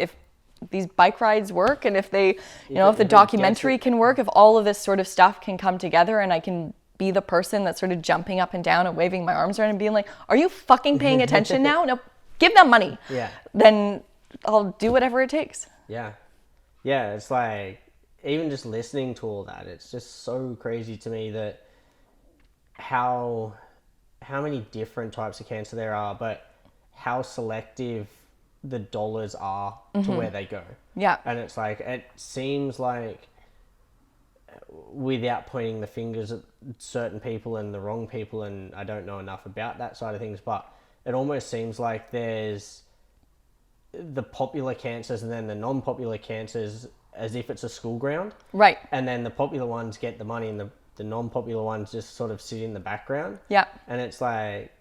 S2: these bike rides work, and if they, you know, if the documentary can work, if all of this sort of stuff can come together, and I can be the person that's sort of jumping up and down and waving my arms around and being like, are you fucking paying attention now? No, give them money.
S1: Yeah.
S2: Then I'll do whatever it takes.
S1: Yeah. Yeah, it's like, even just listening to all that, it's just so crazy to me that how many different types of cancer there are, but how selective the dollars are to where they go.
S2: Yeah.
S1: And it's like, it seems like, without pointing the fingers at certain people and the wrong people, and I don't know enough about that side of things, but it almost seems like there's the popular cancers and then the non-popular cancers as if it's a school ground.
S2: Right.
S1: And then the popular ones get the money and the non-popular ones just sort of sit in the background.
S2: Yeah.
S1: And it's like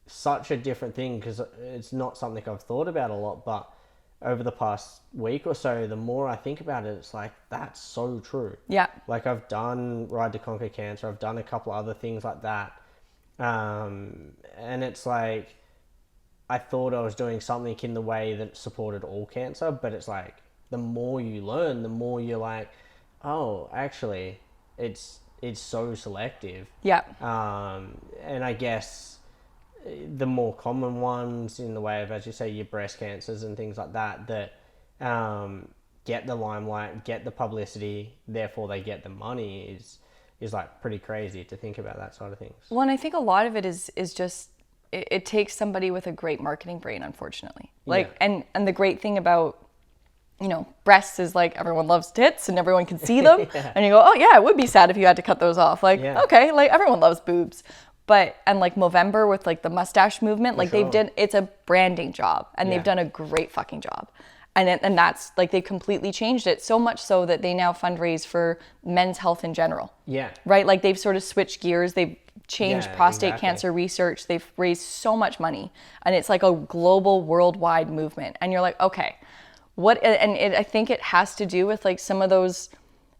S1: such a different thing, because it's not something I've thought about a lot, but over the past week or so, the more I think about it, it's like, that's so true.
S2: Yeah.
S1: Like I've done Ride to Conquer Cancer, I've done a couple other things like that. And it's like, I thought I was doing something in the way that supported all cancer, but it's like, the more you learn, the more you're like, oh, actually, it's so selective.
S2: Yeah.
S1: And I guess the more common ones in the way of, as you say, your breast cancers and things like that, that get the limelight, get the publicity, therefore they get the money, is like pretty crazy to think about that side of things.
S2: Well, and I think a lot of it is just, it takes somebody with a great marketing brain, unfortunately. Like, yeah. and the great thing about, you know, breasts is like, everyone loves tits and everyone can see them. Yeah. And you go, oh yeah, it would be sad if you had to cut those off. Like, yeah. Okay, like everyone loves boobs. But, and like Movember with like the mustache movement, like it's a branding job, and they've done a great fucking job. And that's like, they've completely changed it, so much so that they now fundraise for men's health in general. Yeah. Right? Like they've sort of switched gears. They've changed prostate cancer research. They've raised so much money, and it's like a global, worldwide movement. And you're like, okay, I think it has to do with like some of those,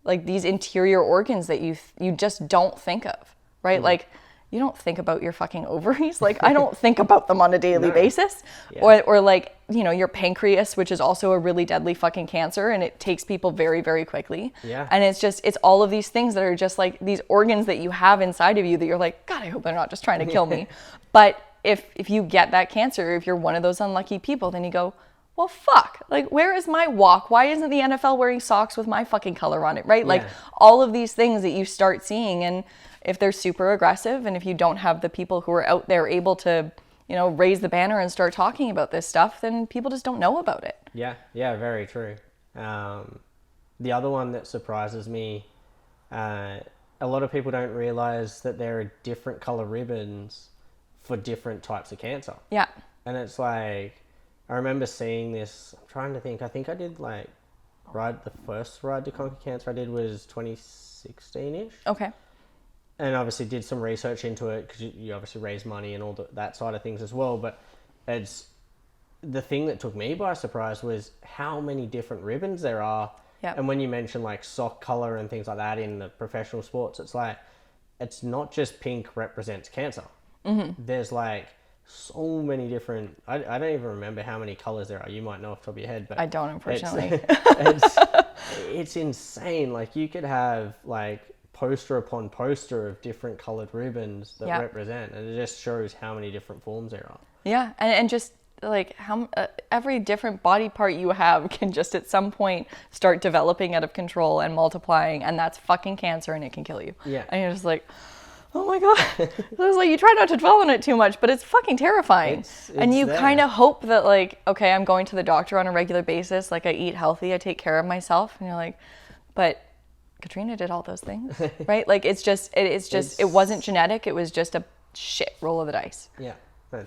S2: like these interior organs that you just don't think of, right? Mm. Like, you don't think about your fucking ovaries. Like, I don't think about them on a daily basis. Yeah. Or like, you know, your pancreas, which is also a really deadly fucking cancer, and it takes people very, very quickly. Yeah. And it's all of these things that are just like these organs that you have inside of you that you're like, God, I hope they're not just trying to kill me. But if you get that cancer, if you're one of those unlucky people, then you go, well, fuck, like, where is my walk? Why isn't the NFL wearing socks with my fucking color on it, right? Like, all of these things that you start seeing, and if they're super aggressive, and if you don't have the people who are out there able to, you know, raise the banner and start talking about this stuff, then people just don't know about it.
S1: Yeah, very true. The other one that surprises me, a lot of people don't realize that there are different color ribbons for different types of cancer. Yeah. And it's like, I remember seeing this, I'm trying to think, I think I did like the first Ride to Conquer Cancer I did was 2016-ish. Okay. And obviously did some research into it, because you obviously raise money and all that side of things as well. But it's the thing that took me by surprise was how many different ribbons there are. Yep. And when you mention like sock color and things like that in the professional sports, it's like, it's not just pink represents cancer. Mm-hmm. There's like so many different, I don't even remember how many colors there are. You might know off the top of your head, but
S2: I don't, unfortunately.
S1: It's insane. Like, you could have like poster upon poster of different colored ribbons that represent, and it just shows how many different forms there are. Yeah.
S2: And just like how every different body part you have can just at some point start developing out of control and multiplying, and that's fucking cancer, and it can kill you. Yeah. And you're just like, oh my God. I was like, you try not to dwell on it too much, but it's fucking terrifying. And you kind of hope that like, okay, I'm going to the doctor on a regular basis. Like I eat healthy, I take care of myself. And you're like, but Katrina did all those things, right? Like it wasn't genetic. It was just a shit roll of the dice.
S1: Yeah.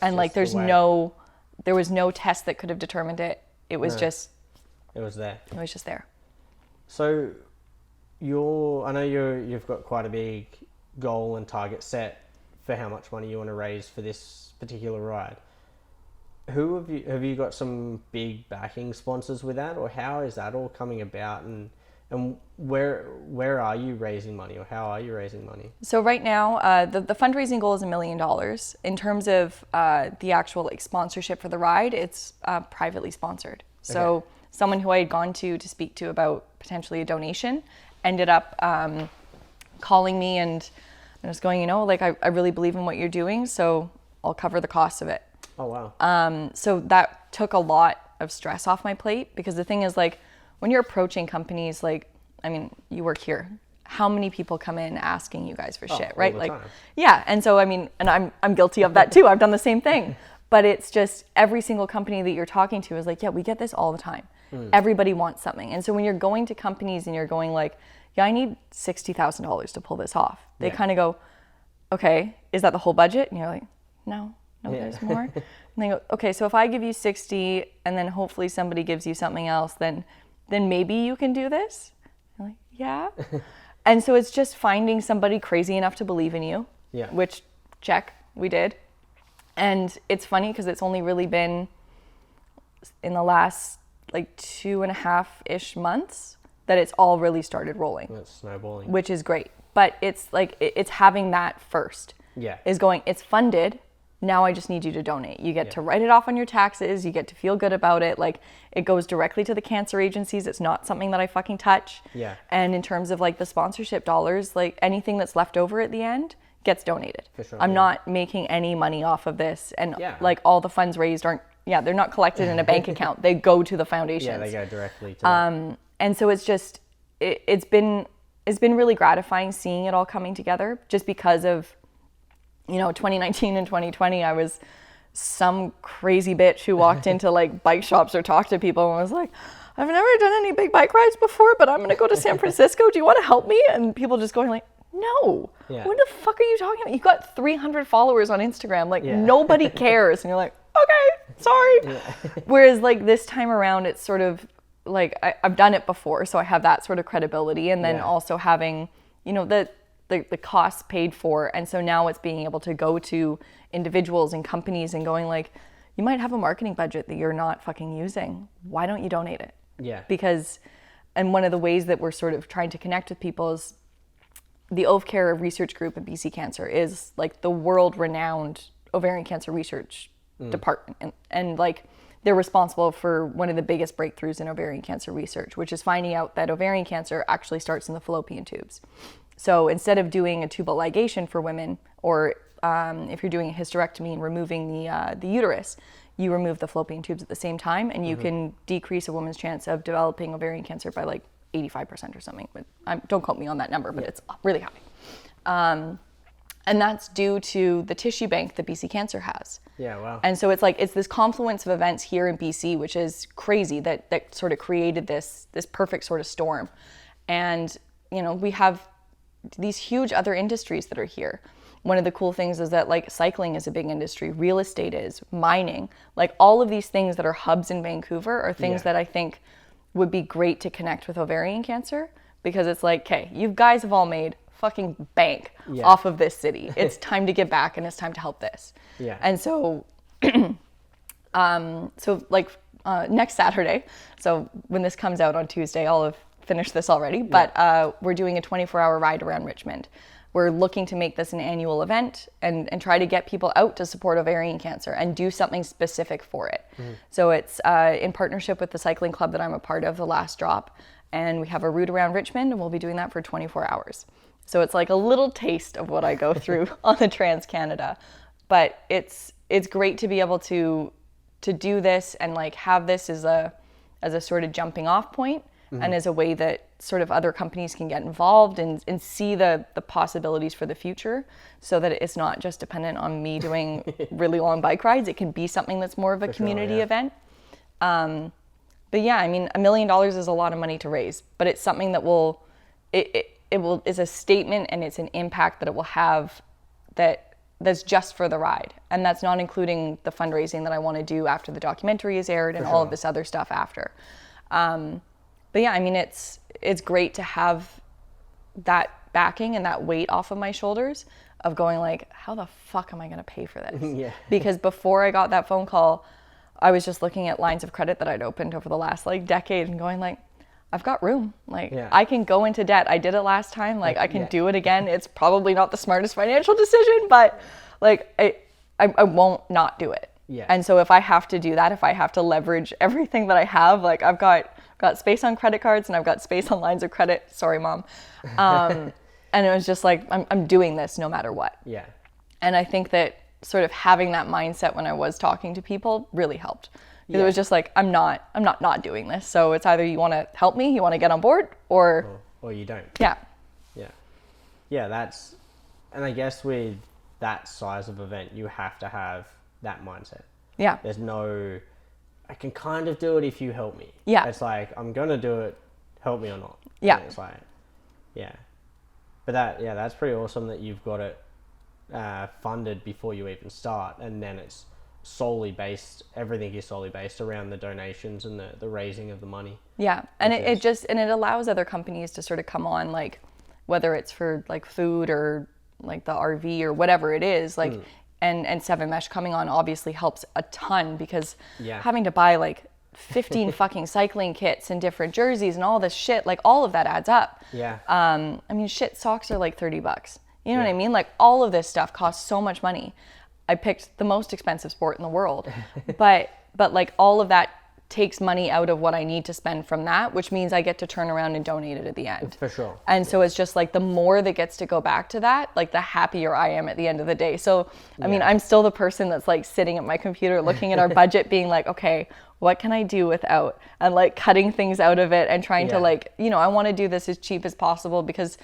S2: And like, there was no test that could have determined it. It was just.
S1: It was there.
S2: It was just there.
S1: So I know you've got quite a big goal and target set for how much money you want to raise for this particular ride. Have you got some big backing sponsors with that, or how is that all coming about, and where are you raising money, or how are you raising money?
S2: So right now, the fundraising goal is $1 million. In terms of the actual like sponsorship for the ride, it's privately sponsored. So someone who I had gone to speak to about potentially a donation ended up calling me and just going, like I really believe in what you're doing, so I'll cover the cost of it.
S1: Oh, wow.
S2: So that took a lot of stress off my plate, because the thing is, like, when you're approaching companies, like, I mean, you work here. How many people come in asking you guys for shit, right? Like, time. Yeah. And so, I mean, and I'm guilty of that too. I've done the same thing. But it's just every single company that you're talking to is like, yeah, we get this all the time. Everybody wants something. And so when you're going to companies and you're going like, yeah, I need $60,000 to pull this off. They kind of go, okay, is that the whole budget? And you're like, no, there's more. And they go, okay, so if I give you 60 and then hopefully somebody gives you something else, then maybe you can do this? I'm like, yeah. And so it's just finding somebody crazy enough to believe in you, which check, we did. And it's funny because it's only really been in the last like 2.5-ish months that it's all really started rolling.
S1: That's snowballing.
S2: Which is great. But it's like, it's having that first.
S1: Yeah.
S2: Is going, it's funded. Now I just need you to donate. You get to write it off on your taxes. You get to feel good about it. Like, it goes directly to the cancer agencies. It's not something that I fucking touch.
S1: Yeah.
S2: And in terms of like the sponsorship dollars, like anything that's left over at the end gets donated.
S1: For sure,
S2: I'm not making any money off of this. And like all the funds raised they're not collected in a bank account. They go to the foundations.
S1: Yeah, they go directly to that.
S2: And so it's just, it's been really gratifying seeing it all coming together, just because of, 2019 and 2020, I was some crazy bitch who walked into like bike shops or talked to people and was like, I've never done any big bike rides before, but I'm going to go to San Francisco. Do you want to help me? And people just going like, no, what the fuck are you talking about? You got 300 followers on Instagram. Like nobody cares. And you're like, okay, sorry. Whereas like this time around, it's sort of like, I've done it before. So I have that sort of credibility, and then also having, the costs paid for. And so now it's being able to go to individuals and companies and going like, you might have a marketing budget that you're not fucking using. Why don't you donate it?
S1: Yeah.
S2: Because, and one of the ways that we're sort of trying to connect with people is the OVCare research group at BC Cancer is like the world-renowned ovarian cancer research department. And like, they're responsible for one of the biggest breakthroughs in ovarian cancer research, which is finding out that ovarian cancer actually starts in the fallopian tubes. So instead of doing a tubal ligation for women, or if you're doing a hysterectomy and removing the uterus, you remove the fallopian tubes at the same time, and you can decrease a woman's chance of developing ovarian cancer by like 85% or something. But don't quote me on that number, but it's really high. And that's due to the tissue bank that BC Cancer has.
S1: Yeah, wow.
S2: And so it's this confluence of events here in BC, which is crazy, that sort of created this perfect sort of storm. And, we have these huge other industries that are here. One of the cool things is that like cycling is a big industry, real estate is, mining, like all of these things that are hubs in Vancouver are things that I think would be great to connect with ovarian cancer, because it's like, okay, you guys have all made fucking bank off of this city. It's time to give back, and it's time to help this. Yeah. And so, next Saturday, so when this comes out on Tuesday, I'll have finished this already, but we're doing a 24-hour ride around Richmond. We're looking to make this an annual event and try to get people out to support ovarian cancer and do something specific for it. So it's in partnership with the cycling club that I'm a part of, The Last Drop, and we have a route around Richmond, and we'll be doing that for 24 hours. So it's like a little taste of what I go through on the Trans-Canada. But it's great to be able to do this and like have this as a sort of jumping off point, and as a way that sort of other companies can get involved and see the possibilities for the future, so that it's not just dependent on me doing really long bike rides. It can be something that's more of a community event. But yeah, I mean, $1 million is a lot of money to raise, but it's something that is a statement, and it's an impact that it will have that's just for the ride. And that's not including the fundraising that I want to do after the documentary is aired and all of this other stuff after. But yeah, I mean, it's great to have that backing and that weight off of my shoulders of going like, how the fuck am I going to pay for this? Because before I got that phone call, I was just looking at lines of credit that I'd opened over the last like decade and going like, I've got room. Like I can go into debt. I did it last time. Like I can do it again. It's probably not the smartest financial decision, but like I won't not do it. And so if I have to do that, if I have to leverage everything that I have, like I've got space on credit cards and I've got space on lines of credit. Sorry, Mom. And it was just like, I'm doing this no matter what. And I think that sort of having that mindset when I was talking to people really helped. Because it was just like, I'm not doing this. So it's either you want to help me, you want to get on board, or
S1: you don't. That's, and I guess with that size of event, you have to have that mindset. There's no, I can kind of do it if you help me. It's like, I'm going to do it, help me or not. And it's like, but that's pretty awesome that you've got it funded before you even start, and then it's everything is solely based around the donations and the raising of the money.
S2: And it allows other companies to sort of come on, like whether it's for like food or like the RV or whatever it is, like and Seven Mesh coming on obviously helps a ton, because having to buy like 15 fucking cycling kits and different jerseys and all this shit, like all of that adds up. I mean, shit, socks are like $30. You know what I mean? Like all of this stuff costs so much money. I picked the most expensive sport in the world, but like all of that takes money out of what I need to spend from that, which means I get to turn around and donate it at the end.
S1: For sure.
S2: And so it's just like the more that gets to go back to that, like the happier I am at the end of the day. So, I mean, I'm still the person that's like sitting at my computer looking at our budget being like, okay, what can I do without? And like cutting things out of it and trying to like, you know, I want to do this as cheap as possible because,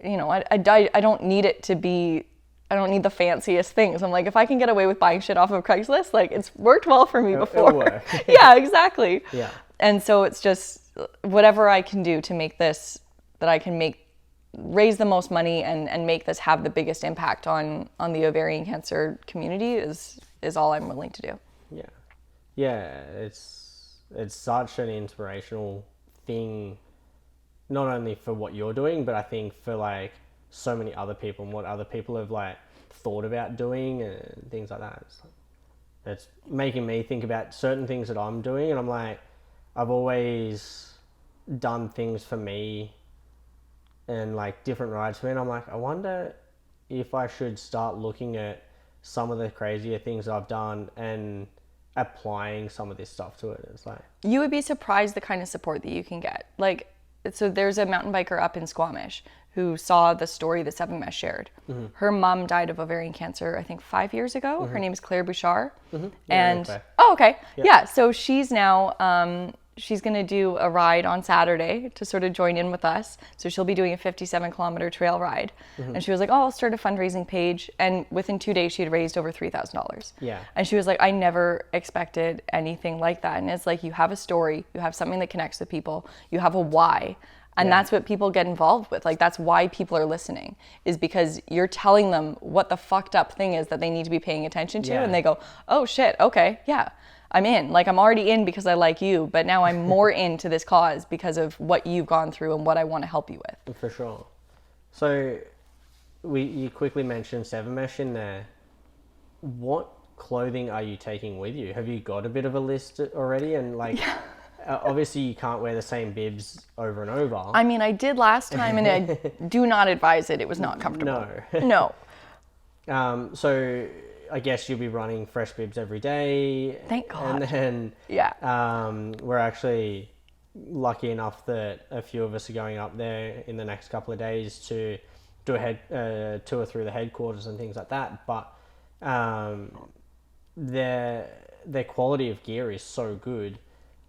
S2: you know, I don't need it to be, I don't need the fanciest things. I'm like, if I can get away with buying shit off of Craigslist, like it's worked well for me before. Yeah, exactly. And so it's just whatever I can do to make this, that I can raise the most money and make this have the biggest impact on the ovarian cancer community is all I'm willing to do.
S1: It's such an inspirational thing, not only for what you're doing, but I think for like so many other people and what other people have like thought about doing and things like that. It's making me think about certain things that I'm doing, and I'm like, I've always done things for me and like different rides for me, and I'm like, I wonder if I should start looking at some of the crazier things I've done and applying some of this stuff to it. It's like,
S2: you would be surprised the kind of support that you can get. Like, so there's a mountain biker up in Squamish who saw the story that Seven Mesh shared. Her mom died of ovarian cancer, I think 5 years ago. Her name is Claire Bouchard. And so she's now she's going to do a ride on Saturday to sort of join in with us. So she'll be doing a 57-kilometer trail ride. And she was like, oh, I'll start a fundraising page. And within 2 days, she had raised over $3,000. And she was like, I never expected anything like that. And it's like, you have a story, you have something that connects with people, you have a why. And that's what people get involved with. Like, that's why people are listening, is because you're telling them what the fucked up thing is that they need to be paying attention to. And they go, oh shit, okay, yeah, I'm in. Like, I'm already in because I like you, but now I'm more into this cause because of what you've gone through and what I want to help you with.
S1: For sure. So you quickly mentioned Seven Mesh in there. What clothing are you taking with you? Have you got a bit of a list already? And like, obviously you can't wear the same bibs over and over.
S2: I mean, I did last time, and I do not advise it. It was not comfortable. No.
S1: So I guess you'll be running fresh bibs every day.
S2: Thank God.
S1: And then we're actually lucky enough that a few of us are going up there in the next couple of days to do a tour through the headquarters and things like that. But their quality of gear is so good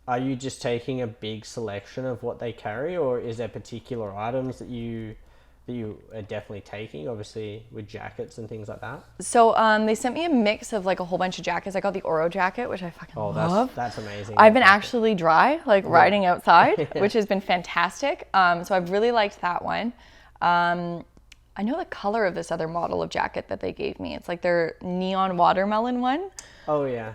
S1: are you just taking a big selection of what they carry, or is there particular items that you are definitely taking, obviously with jackets and things like that?
S2: So they sent me a mix of like a whole bunch of jackets. I got the Oro jacket, which I fucking love.
S1: That's amazing.
S2: I've been actually dry, like riding outside, which has been fantastic. So I've really liked that one. I know the color of this other model of jacket that they gave me. It's like their neon watermelon one.
S1: Oh yeah.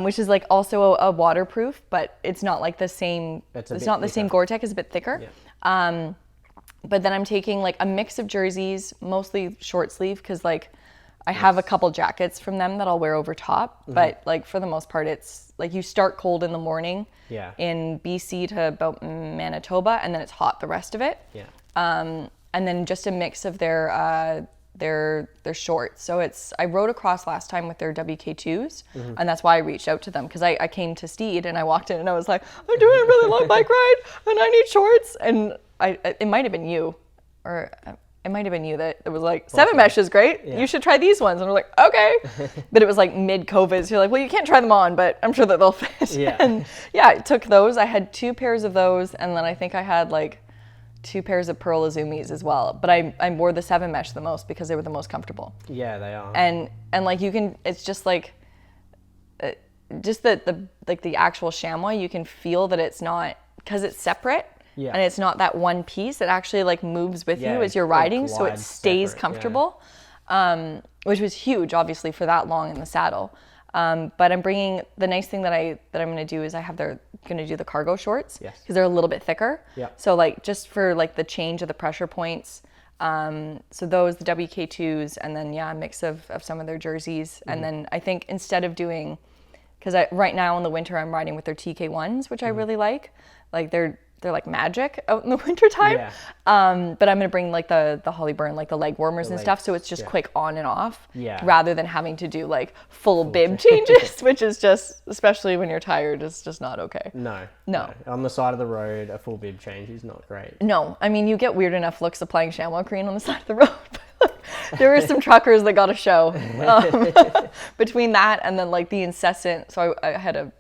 S2: Which is like also a waterproof, but it's not like the same. It's not the same Gore-Tex. It's a bit thicker. Yeah. But then I'm taking like a mix of jerseys, mostly short sleeve, because like I have a couple jackets from them that I'll wear over top. But like for the most part, it's like you start cold in the morning in BC to about Manitoba, and then it's hot the rest of it.
S1: Yeah.
S2: And then just a mix of their shorts. So I rode across last time with their WK2s, and that's why I reached out to them, because I came to Steed and I walked in and I was like, I'm doing a really long bike ride and I need shorts. And it might have been you, or it might have been you that it was like, 7 mesh is great. Yeah. You should try these ones. And we're like, okay. But it was like mid-COVID. So you're like, well, you can't try them on, but I'm sure that they'll fit. Yeah. And yeah, I took those. I had 2 pairs of those. And then I think I had like 2 pairs of Pearl Azumis as well. But I wore the 7 mesh the most because they were the most comfortable.
S1: Yeah, they are.
S2: And like you can, it's just like, just the actual chamois, you can feel that it's not, because it's separate. Yeah. And it's not that one piece. It actually like moves with you as you're riding, so it stays comfortable, which was huge, obviously, for that long in the saddle. But I'm bringing, the nice thing that I'm going to do is going to do the cargo shorts, because they're a little bit thicker. Yeah. So like just for like the change of the pressure points. So those, the WK2s, and then a mix of some of their jerseys. And then I think instead of doing, because right now in the winter I'm riding with their TK1s, which I really like. Like they're like magic out in the wintertime. Yeah. But I'm going to bring like the Holly Burn, like the leg warmers and stuff. So it's just quick on and off rather than having to do like full bib changes, which is just, especially when you're tired, is just not okay. No.
S1: On the side of the road, a full bib change is not great.
S2: No. I mean, you get weird enough looks applying chamois green on the side of the road. There were some truckers that got a show between that and then like the incessant. So I had a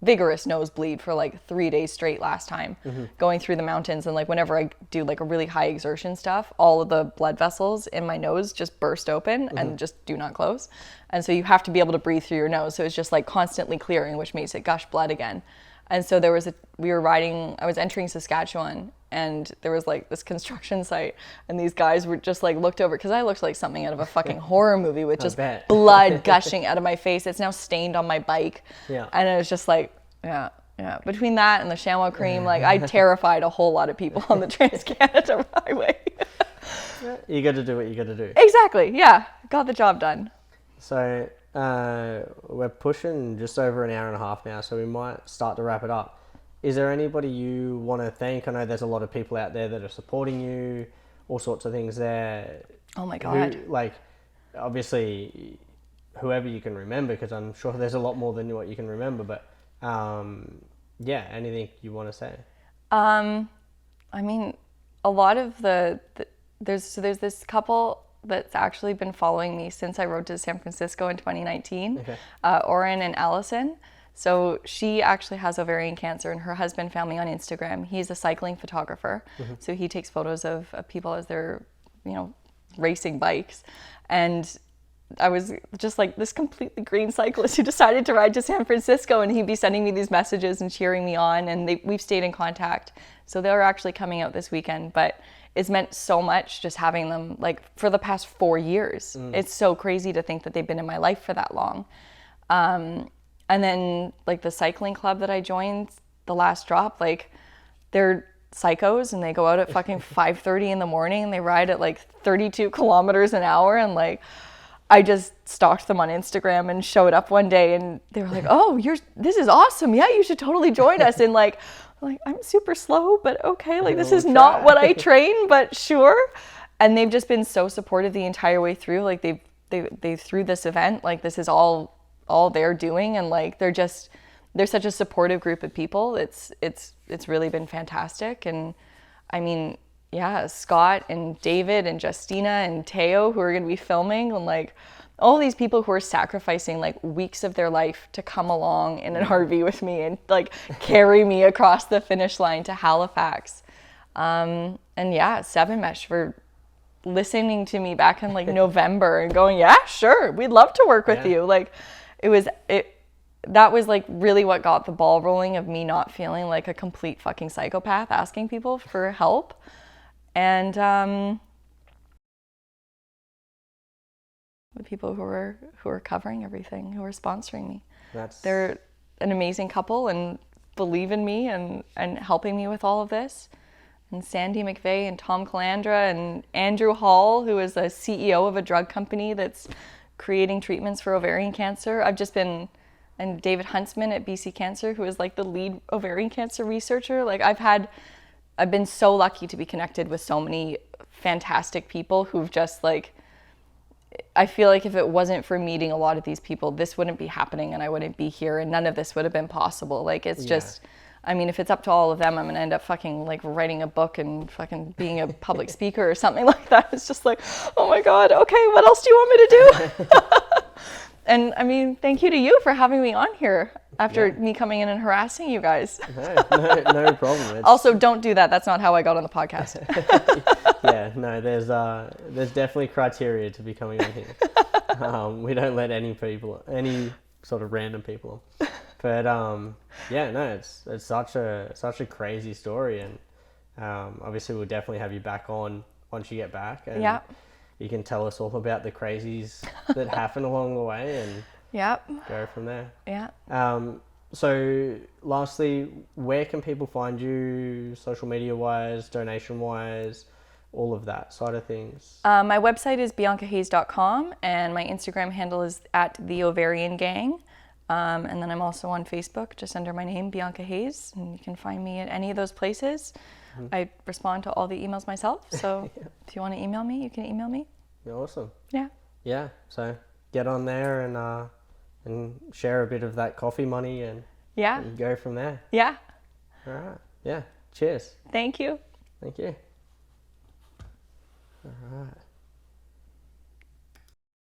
S2: vigorous nosebleed for like 3 days straight last time, going through the mountains, and like whenever I do like a really high exertion stuff, all of the blood vessels in my nose just burst open and just do not close, and so you have to be able to breathe through your nose, so it's just like constantly clearing, which makes it gush blood again. And so I was entering Saskatchewan, and there was like this construction site, and these guys were just like looked over, because I looked like something out of a fucking horror movie with just blood gushing out of my face. It's now stained on my bike. Yeah. And it was just like, between that and the chamois cream, like I terrified a whole lot of people on the Trans-Canada Highway.
S1: You got to do what you got to do.
S2: Exactly. Yeah. Got the job done.
S1: So we're pushing just over an hour and a half now, so we might start to wrap it up. Is there anybody you want to thank? I know there's a lot of people out there that are supporting you, all sorts of things there.
S2: Oh my God.
S1: Obviously, whoever you can remember, because I'm sure there's a lot more than what you can remember, but anything you want to say? I
S2: mean, a lot of there's this couple that's actually been following me since I rode to San Francisco in 2019, Oren and Allison. So she actually has ovarian cancer, and her husband found me on Instagram. He's a cycling photographer. So he takes photos of people as they're, racing bikes. And I was just like this completely green cyclist who decided to ride to San Francisco, and he'd be sending me these messages and cheering me on, and we've stayed in contact. So they're actually coming out this weekend, but it's meant so much just having them like for the past 4 years. It's so crazy to think that they've been in my life for that long. And then like the cycling club that I joined, the last drop, like they're psychos, and they go out at fucking 5:30 in the morning, and they ride at like 32 kilometers an hour. And like, I just stalked them on Instagram and showed up one day, and they were like, oh, this is awesome. Yeah, you should totally join us. And like, I'm super slow, but okay. Like, this is not what I train, but sure. And they've just been so supportive the entire way through. Like they through this event, like this is all they're doing, and like they're such a supportive group of people. It's really been fantastic. And I mean, Scott and David and Justina and Teo, who are going to be filming, and like all these people who are sacrificing like weeks of their life to come along in an RV with me and like carry me across the finish line to Halifax. And yeah, Seven Mesh for listening to me back in like November and going, yeah, sure, we'd love to work with you. Like that was like really what got the ball rolling of me not feeling like a complete fucking psychopath asking people for help. And the people who are covering everything, who are sponsoring me. They're an amazing couple and believe in me and helping me with all of this. And Sandy McVeigh and Tom Calandra and Andrew Hall, who is the CEO of a drug company that's creating treatments for ovarian cancer. And David Huntsman at BC Cancer, who is like the lead ovarian cancer researcher. Like I've been so lucky to be connected with so many fantastic people who've just like, I feel like if it wasn't for meeting a lot of these people, this wouldn't be happening and I wouldn't be here and none of this would have been possible. Like it's just, I mean, if it's up to all of them, I'm going to end up fucking like writing a book and fucking being a public speaker or something like that. It's just like, oh my God, okay, what else do you want me to do? And I mean, thank you to you for having me on here after me coming in and harassing you guys.
S1: No problem.
S2: Also, don't do that. That's not how I got on the podcast.
S1: There's definitely criteria to be coming on here. We don't let any sort of random people on. But it's such a crazy story, and obviously we'll definitely have you back on once you get back. And you can tell us all about the crazies that happen along the way and go from there. So lastly, where can people find you social media wise, donation wise, all of that side of things?
S2: My website is biancahayes.com and my Instagram handle is @theovariangang. And then I'm also on Facebook just under my name, Bianca Hayes, and you can find me at any of those places. I respond to all the emails myself, so if you want to email me, you can email me.
S1: Awesome.
S2: Yeah.
S1: So get on there and share a bit of that coffee money and go from there.
S2: Yeah.
S1: All right. Yeah. Cheers.
S2: Thank you.
S1: Thank you. All right.